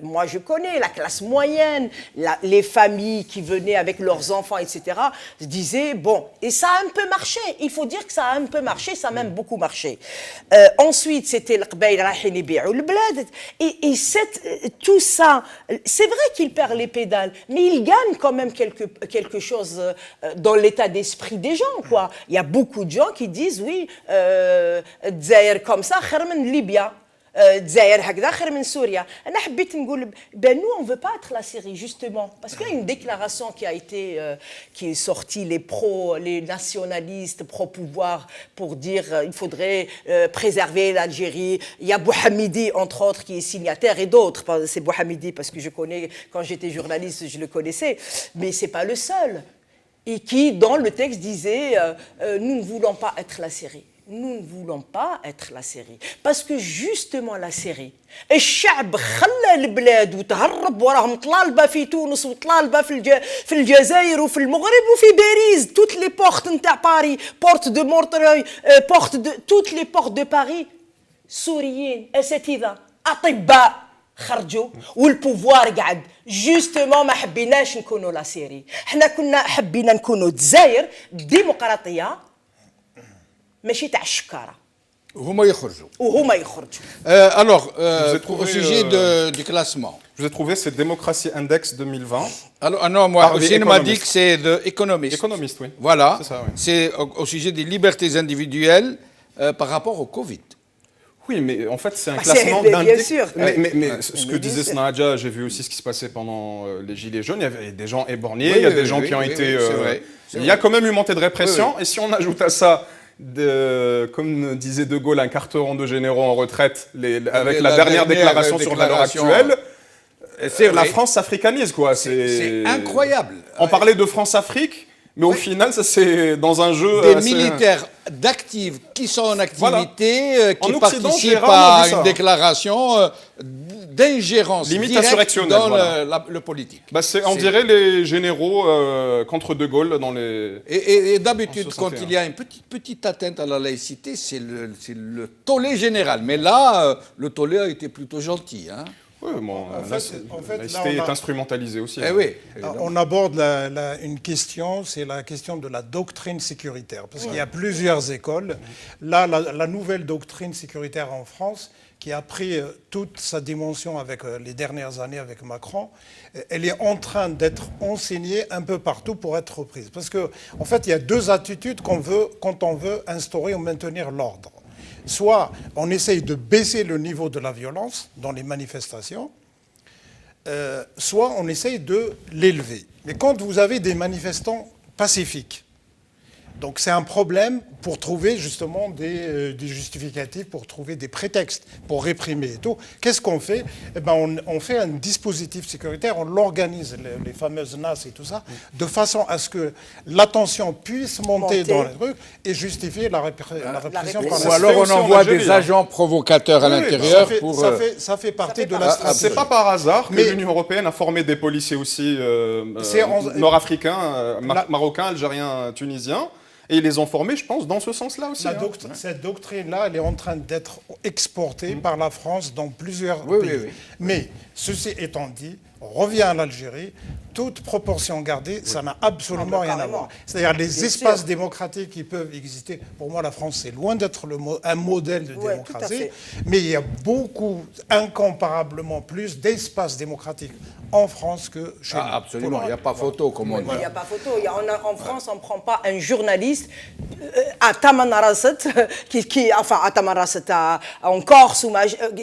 moi je connais la classe moyenne, les familles qui venaient avec leurs enfants, etc., disaient, bon, et ça a un peu marché, il faut dire que ça a un peu marché, ça a même beaucoup marché. Ensuite, c'était le Qbaïl, et tout ça, c'est vrai qu'il perd les pédales, mais il gagne quand même quelque chose dans l'état d'esprit des gens, quoi. Il y a beaucoup de gens qui disent, oui, Dzaïr comme ça, خير من Libya. Dzaïr هكذا خير من سوريا. أنا حبيت نقول nous on veut pas être la Syrie justement parce qu'il y a une déclaration qui est sortie les nationalistes pro pouvoir pour dire il faudrait préserver l'Algérie. Il y a Bouhamidi entre autres qui est signataire et d'autres. C'est Bouhamidi parce que je connais quand j'étais journaliste je le connaissais, mais c'est pas le seul. Et qui dans le texte disait nous ne voulons pas être la Syrie. Nous ne voulons pas être la Syrie. Parce que justement la Syrie, الشعب خلى البلاد وتهرب وراهم طلالبة في تونس وطلالبة في الجزائر وفي المغرب وفي باريس. Toutes les portes نتاع باريس, porte de Montreuil, toutes les portes de Paris, سوريين, أساتذة, أطباء خرجوا والبوفوار قعد. Justement ما حبيناش نكونوا لا سيري. احنا كنا حبينا نكونوا الجزائر ديمقراطية ماشي تاع الشكاره وهما يخرجوا. Alors, au sujet du classement. Je vous ai trouvé ce Democracy Index 2020. Alors, non, moi, Hussein m'a dit que c'est de Economist. Economist, oui. Voilà. C'est ça, oui. C'est au sujet des libertés individuelles par rapport au Covid. Oui, mais en fait, c'est un classement d'indices. Bien sûr. Mais ce que disait Sanhaja, j'ai vu aussi ce qui se passait pendant les Gilets jaunes. Il y avait des gens éborgnés, il y a des gens qui ont été... Il y a quand même une montée de répression. Et si on ajoute à ça... comme disait De Gaulle, un quarteron de généraux en retraite, avec la dernière déclaration sur la valeur actuelle, la France s'africanise, quoi. C'est incroyable. On parlait de France-Afrique, mais au final, ça c'est dans un jeu... Des militaires d'actifs qui sont en activité, qui participent à une déclaration d'ingérence directe dans le politique. Bah on dirait les généraux contre De Gaulle dans les... Et d'habitude, quand il y a une petite atteinte à la laïcité, c'est le tollé général. Mais là, le tollé a été plutôt gentil. Hein. Oui, bon, En la fait, là, laïcité on a- est instrumentalisée aussi. Eh oui, évidemment. On aborde une question, c'est la question de la doctrine sécuritaire, parce qu'il y a plusieurs écoles. Là, la nouvelle doctrine sécuritaire en France, qui a pris toute sa dimension avec les dernières années avec Macron, elle est en train d'être enseignée un peu partout pour être reprise. Parce qu'en fait, il y a deux attitudes qu'on veut quand on veut instaurer ou maintenir l'ordre. Soit on essaye de baisser le niveau de la violence dans les manifestations, soit on essaye de l'élever. Mais quand vous avez des manifestants pacifiques, donc c'est un problème pour trouver justement des justificatifs, pour trouver des prétextes, pour réprimer et tout. Qu'est-ce qu'on fait? Eh ben, on fait un dispositif sécuritaire, on l'organise, les fameuses NAS et tout ça, de façon à ce que l'attention puisse monter dans les trucs et justifier la répression par Ou la alors on aussi en envoie Algérie, des hein. agents provocateurs à Oui, l'intérieur ça fait, pour... ça fait partie de la partie. stratégie. C'est pas par hasard que Mais- l'Union européenne a formé des policiers aussi C'est nord-africains, La- marocains, algériens, tunisiens. Et ils les ont formés, je pense, dans ce sens-là aussi. La hein. Cette doctrine-là, elle est en train d'être exportée par la France dans plusieurs Oui, pays. oui, oui. Mais, ceci étant dit, on revient à l'Algérie, toute proportion gardée, ça n'a absolument rien à carrément. voir. C'est-à-dire les Bien espaces sûr. démocratiques qui peuvent exister. Pour moi, la France, c'est loin d'être un modèle de Ouais, tout à démocratie. fait. Mais il y a beaucoup, incomparablement plus d'espaces démocratiques en France que chez nous. Ah, absolument, il n'y a pas photo, comme on dit. Il n'y a pas photo. En France, on ne prend pas un journaliste à Tamanrasset, enfin à Tamanrasset, en Corse,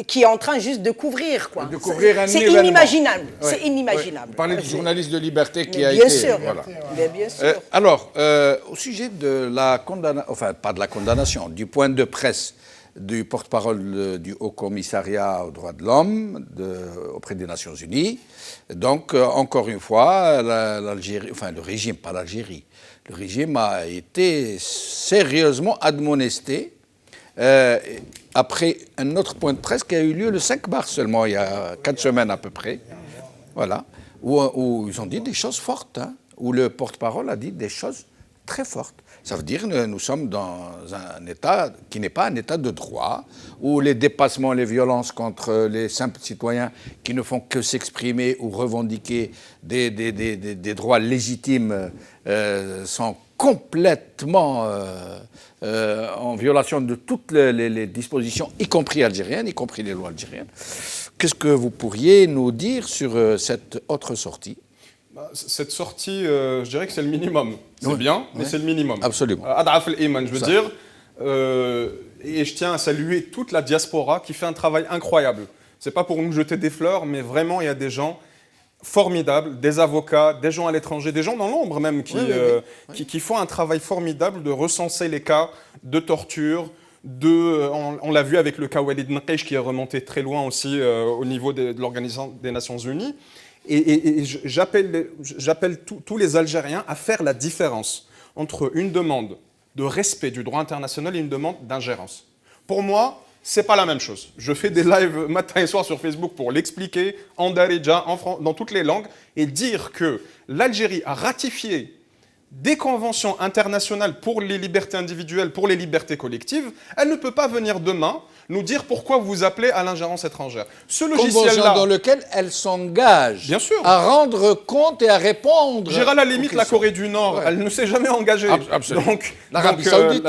qui est en train juste de couvrir. Quoi. De couvrir un C'est événement. inimaginable. Ouais, C'est inimaginable. ouais. Vous parlez du journaliste de Liberté qui Mais a bien été... sûr. voilà. Mais bien sûr. Alors, au sujet de la condamnation, enfin pas de la condamnation, du point de presse du porte-parole du Haut Commissariat aux droits de l'homme auprès des Nations Unies, donc encore une fois, l'Algérie, enfin le régime, pas l'Algérie, le régime a été sérieusement admonesté après un autre point de presse qui a eu lieu le 5 mars seulement, il y a 4 semaines à peu près, voilà, où ils ont dit des choses fortes, hein, où le porte-parole a dit des choses très fortes. Ça veut dire que nous sommes dans un État qui n'est pas un État de droit, où les dépassements, les violences contre les simples citoyens qui ne font que s'exprimer ou revendiquer des droits légitimes sont complètement en violation de toutes les dispositions, y compris algériennes, y compris les lois algériennes. Qu'est-ce que vous pourriez nous dire sur cette autre sortie ? Cette sortie, je dirais que c'est le minimum. C'est bien, mais c'est le minimum. Absolument. Ad'af al-Iman, je veux dire. Et je tiens à saluer toute la diaspora qui fait un travail incroyable. C'est pas pour nous jeter des fleurs, mais vraiment, il y a des gens formidables, des avocats, des gens à l'étranger, des gens dans l'ombre même, qui font un travail formidable de recenser les cas de torture. On l'a vu avec le cas Walid Nqeish qui est remonté très loin aussi au niveau de l'Organisation des Nations Unies. Et j'appelle tous les Algériens à faire la différence entre une demande de respect du droit international et une demande d'ingérence. Pour moi, c'est pas la même chose. Je fais des lives matin et soir sur Facebook pour l'expliquer en darija, dans toutes les langues, et dire que l'Algérie a ratifié des conventions internationales pour les libertés individuelles, pour les libertés collectives, elle ne peut pas venir demain nous dire pourquoi vous vous appelez à l'ingérence étrangère. Ce Convention logiciel-là, dans lequel elle s'engage Bien sûr. à rendre compte et à répondre. j'irai à la limite aux la questions. Corée du Nord, Ouais. elle ne s'est jamais engagée. Absolument. Donc, L'Arabie donc, Saoudite.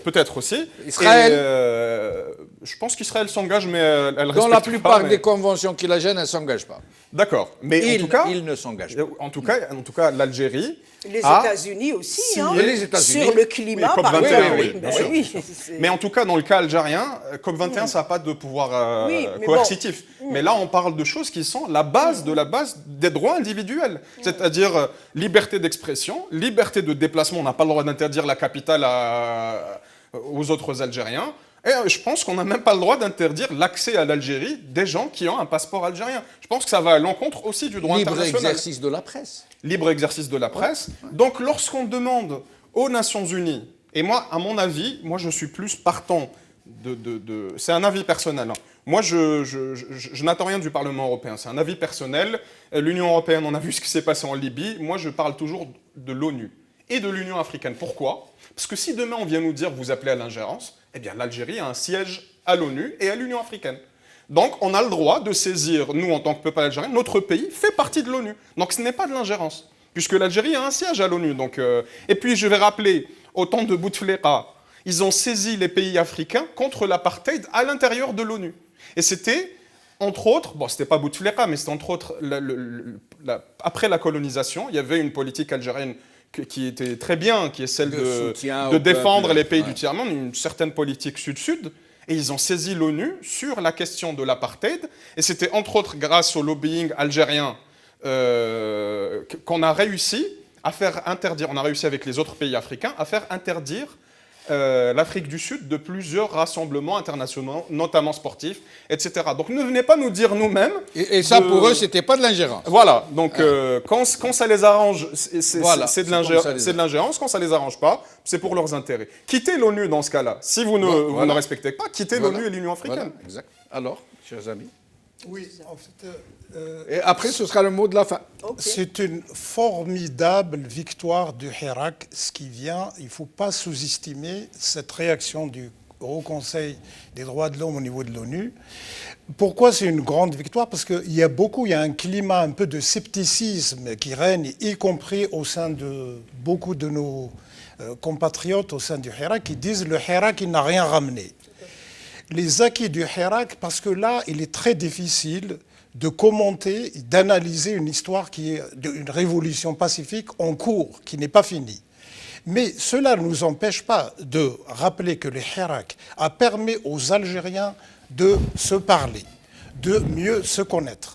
peut-être aussi. Israël. Et, je pense qu'Israël s'engage, mais elle Dans respecte la plupart pas, mais- des conventions qui la gênent, elle ne s'engage pas. D'accord. Mais Il en ne s'engage pas. tout cas, l'Algérie Les a États-Unis aussi, signé- hein, les États-unis. sur le climat, Oui, par COP21, exemple. oui, bien sûr. Oui, Mais en tout cas, dans le cas algérien, COP21, ça n'a pas de pouvoir Oui, mais coercitif. Mais là, on parle de choses qui sont la base de la base des droits individuels. C'est-à-dire liberté d'expression, liberté de déplacement. On n'a pas le droit d'interdire la capitale aux autres Algériens. Et je pense qu'on n'a même pas le droit d'interdire l'accès à l'Algérie des gens qui ont un passeport algérien. Je pense que ça va à l'encontre aussi du droit Libre international. exercice de la presse. Libre exercice de la presse. Donc lorsqu'on demande aux Nations Unies, et moi, à mon avis, moi je suis plus partant c'est un avis personnel. Hein. Moi, je n'attends rien du Parlement européen. C'est un avis personnel. L'Union européenne, on a vu ce qui s'est passé en Libye. Moi, je parle toujours de l'ONU et de l'Union africaine. Pourquoi ? Parce que si demain on vient nous dire vous appelez à l'ingérence, eh bien l'Algérie a un siège à l'ONU et à l'Union africaine. Donc, on a le droit de saisir, nous, en tant que peuple algérien, notre pays fait partie de l'ONU. Donc, ce n'est pas de l'ingérence, puisque l'Algérie a un siège à l'ONU. Et puis, je vais rappeler, au temps de Bouteflika, ils ont saisi les pays africains contre l'apartheid à l'intérieur de l'ONU. Et c'était, entre autres, bon, c'était pas Bouteflika, mais c'était entre autres, après la colonisation, il y avait une politique algérienne qui était très bien, qui est celle de défendre les pays du tiers-monde, une certaine politique sud-sud. Et ils ont saisi l'ONU sur la question de l'apartheid. Et c'était entre autres grâce au lobbying algérien qu'on a réussi à faire interdire, on a réussi avec les autres pays africains à faire interdire l'Afrique du Sud de plusieurs rassemblements internationaux, notamment sportifs, etc. Donc ne venez pas nous dire nous-mêmes... Et ça, pour eux, c'était pas de l'ingérence. Voilà, donc quand ça les arrange, c'est de l'ingérence. Quand ça les arrange pas, c'est pour leurs intérêts. Quittez l'ONU dans ce cas-là. Si vous ne respectez pas, quittez l'ONU et l'Union africaine. Voilà, exact. Alors, chers amis. Oui, en fait... et après, ce sera le mot de la fin. Okay. C'est une formidable victoire du Hirak, ce qui vient. Il ne faut pas sous-estimer cette réaction du Haut Conseil des droits de l'homme au niveau de l'ONU. Pourquoi c'est une grande victoire? Parce qu'il y a un climat un peu de scepticisme qui règne, y compris au sein de beaucoup de nos compatriotes au sein du Hirak, qui disent le Hirak, il n'a rien ramené. Les acquis du Hirak, parce que là, il est très difficile de commenter, d'analyser une histoire qui est une révolution pacifique en cours, qui n'est pas finie. Mais cela ne nous empêche pas de rappeler que le Hirak a permis aux Algériens de se parler, de mieux se connaître.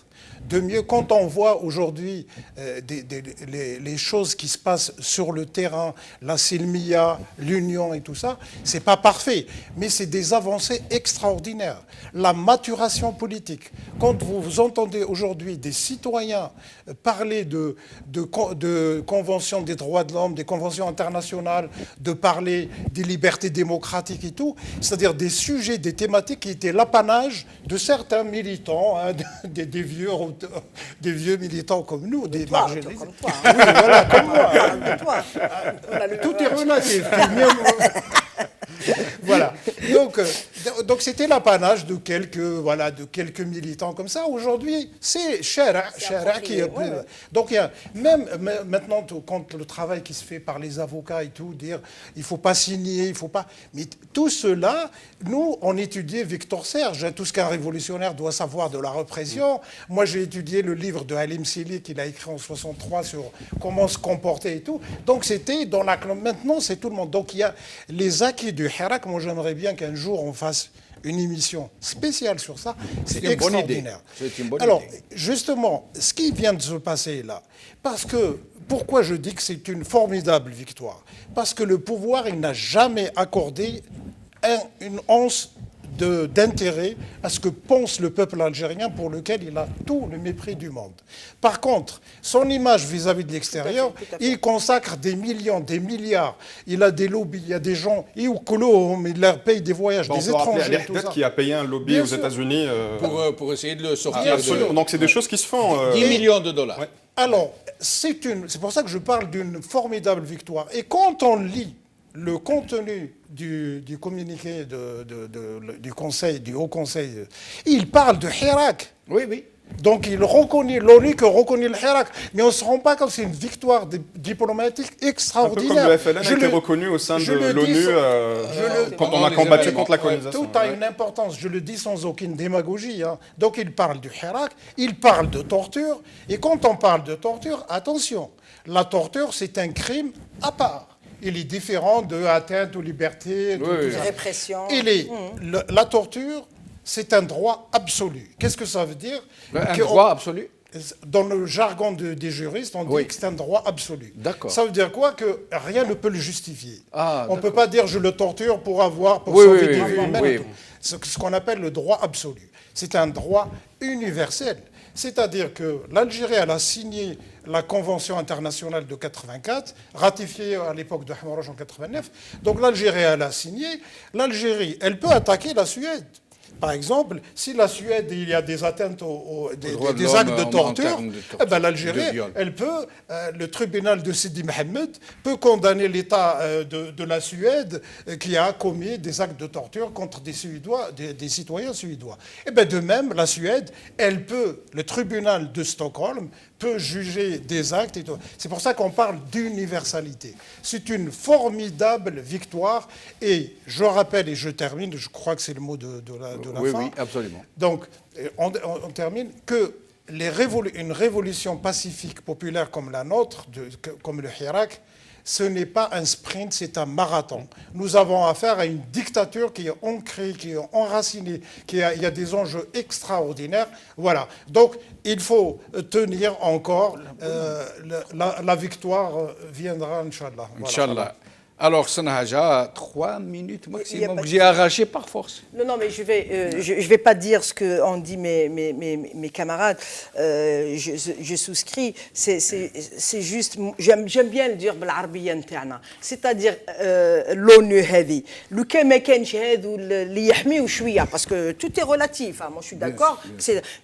De mieux, quand on voit aujourd'hui les choses qui se passent sur le terrain, la Silmiya, l'Union et tout ça, c'est pas parfait, mais c'est des avancées extraordinaires. La maturation politique. Quand vous entendez aujourd'hui des citoyens parler de conventions des droits de l'homme, des conventions internationales, de parler des libertés démocratiques et tout, c'est-à-dire des sujets, des thématiques qui étaient l'apanage de certains militants, hein, des vieux militants comme nous, des marginalisés. Comme toi, Oui, voilà, comme moi. Comme toi. Tout est relatif. Voilà. Donc c'était l'apanage de quelques militants comme ça. Aujourd'hui, c'est Shara qui est plus... Donc même maintenant, quand le travail qui se fait par les avocats et tout, dire il ne faut pas signer, il ne faut pas... Mais tout cela, nous, on étudiait Victor Serge, tout ce qu'un révolutionnaire doit savoir de la répression. Moi, j'ai étudié le livre de Halim Sili qu'il a écrit en 63 sur comment se comporter et tout. Donc c'était dans la... Maintenant, c'est tout le monde. Donc il y a les acquis du Hirak. Moi, j'aimerais bien qu'un jour, on fasse une émission spéciale sur ça. C'est extraordinaire. C'est une bonne Alors, idée. justement, ce qui vient de se passer là, parce que, pourquoi je dis que c'est une formidable victoire? Parce que le pouvoir, il n'a jamais accordé une once d'intérêt à ce que pense le peuple algérien pour lequel il a tout le mépris du monde. Par contre, son image vis-à-vis de l'extérieur, il consacre des millions, des milliards. Il a des lobbies, il y a des gens, il leur paye des voyages, des étrangers. Tout ça. Qui a payé un lobby aux États-Unis Pour essayer de le sortir. Ah, absolument. Donc c'est des choses qui se font. 10 millions de dollars. Ouais. Alors, c'est pour ça que je parle d'une formidable victoire. Et quand on lit le contenu du communiqué du Haut Conseil, il parle de Hirak. Oui, oui. Donc il reconnaît, l'ONU que reconnaît le Hirak. Mais on ne se rend pas compte que c'est une victoire diplomatique extraordinaire. Un peu comme le FLN a été reconnu au sein de l'ONU quand on a combattu contre la colonisation. Tout a une importance, je le dis sans aucune démagogie. Hein. Donc il parle du Hirak, il parle de torture. Et quand on parle de torture, attention, la torture c'est un crime à part. Il est différent de atteinte aux libertés, de répression. La torture, c'est un droit absolu. Qu'est-ce que ça veut dire? Un droit absolu? Dans le jargon des juristes, on dit que c'est un droit absolu. D'accord. Ça veut dire quoi? Que rien ne peut le justifier. Ah, on ne peut pas dire je le torture pour sauver des vies. Ce qu'on appelle le droit absolu. C'est un droit universel. C'est-à-dire que l'Algérie, elle a signé la Convention internationale de 84, ratifiée à l'époque de Hamarouche en 89. Donc l'Algérie, elle a signé. L'Algérie, elle peut attaquer la Suède. Par exemple, si la Suède, il y a des atteintes des actes de torture, eh ben, l'Algérie, elle peut, le tribunal de Sidi Mohamed peut condamner l'État de la Suède qui a commis des actes de torture contre des citoyens suédois. Et bien de même, la Suède, elle peut, le tribunal de Stockholm peut juger des actes et tout. C'est pour ça qu'on parle d'universalité. C'est une formidable victoire et je rappelle et je termine, je crois que c'est le mot de la fin. Oui, absolument. Donc, on termine que une révolution pacifique populaire comme la nôtre, comme le Hirak, ce n'est pas un sprint, c'est un marathon. Nous avons affaire à une dictature qui est ancrée, qui est enracinée, il y a des enjeux extraordinaires. Voilà. Donc, il faut tenir encore. La victoire viendra, Inch'Allah. Voilà. Inch'Allah. Alors, Sanhaja, 3 minutes maximum, que j'ai arraché par force. Non, mais je vais pas dire ce qu'ont dit mes camarades. Je souscris. C'est juste, j'aime bien le dire بالعربية نتاعنا. C'est-à-dire l'ONU هذه. لو كان ما كانش هذو اللي يحميو شوية parce que tout est relatif. Moi, je suis d'accord.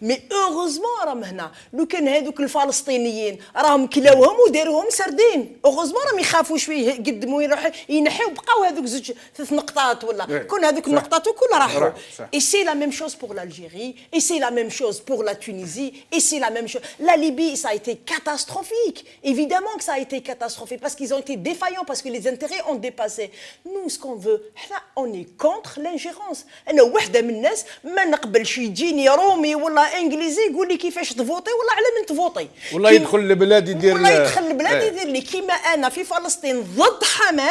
Mais heureusement راهم هنا. لو كان هذوك الفلسطينيين راهم كلاوهم وداروهم سردين. heureusement راهم يخافوا شوية يقدموا ينحيوا بقاو هذوك 2-3 نقطات ولا كون هذوك النقطات وكل راحوا. Et c'est la même chose pour l'Algérie, et c'est la même chose pour la Tunisie, et c'est la même chose. La Libye, ça a été catastrophique. Évidemment que ça a été catastrophique parce qu'ils ont été défaillants, parce que les intérêts ont dépassé. Nous, ce qu'on veut, on est contre l'ingérence. أنا واحدة من الناس ما نقبلش يجيني رومي ولا إنجليزي يقول لي كيفاش تفوتي ولا على من تفوتي. والله يدخل البلاد يدير لي كيما أنا في فلسطين ضد حماس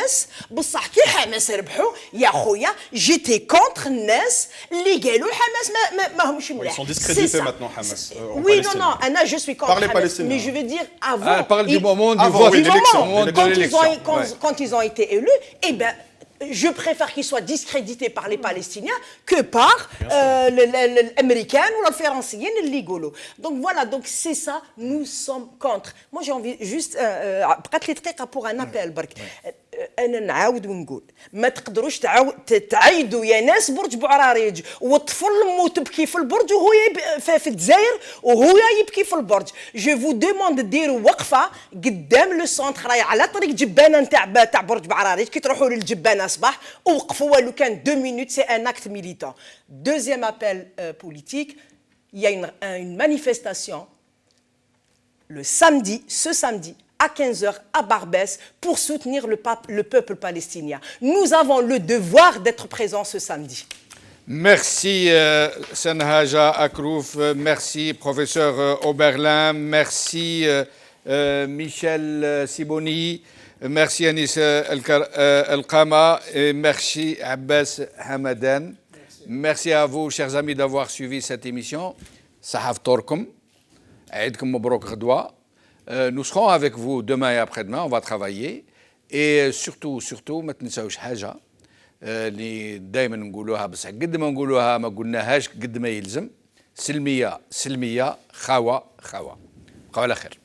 بصح كي حماس ربحوا يا خويا جيتي كونتر الناس اللي قالوا حماس ما همش ملاح. Ils sont discrédités maintenant, Hamas. Oui, non, Anna, je suis contre Hamas, mais je veux dire avant. Parle du moment du vote, quand ils ont été élus, eh ben. Je préfère qu'ils soient discrédités par les Palestiniens que par l'Américain ou le Français, les Gaulois. Donc voilà, donc c'est ça, nous sommes contre. Moi j'ai envie juste, pour un appel, أنا نعاود ونقول ما تقدروش تعيدوا يا ناس برج بوعراريج والطفل مو تبكي في البرج وهو في الجزائر وهو يبكي في البرج. جو فو دوموند ديروا وقفه قدام لو سونتر راهي على طريق جبانه تاع برج بعراريج كي تروحوا للجبانه صباح ووقفوا ولو كان 2 minutes, c'est un acte militant. Deuxième appel politique, il y a une manifestation le samedi, ce samedi à 15h à Barbès pour soutenir le peuple palestinien. Nous avons le devoir d'être présents ce samedi. Merci Sanhaja Akrouf, merci professeur Oberlin, merci Michel Siboni, merci Anis El-Kama et merci Abbas Hamadan. Merci à vous chers amis d'avoir suivi cette émission. Sahaf Torkum, Aïdkum Mabrouk Ghadwa. Nous serons avec vous demain et après-demain, on va travailler. Et surtout, ما تنساوش حاجة اللي دائما نقولوها بس قد ما نقولوها ما قلناهاش قد ما يلزم. سلمية خاوة بقوا على خير.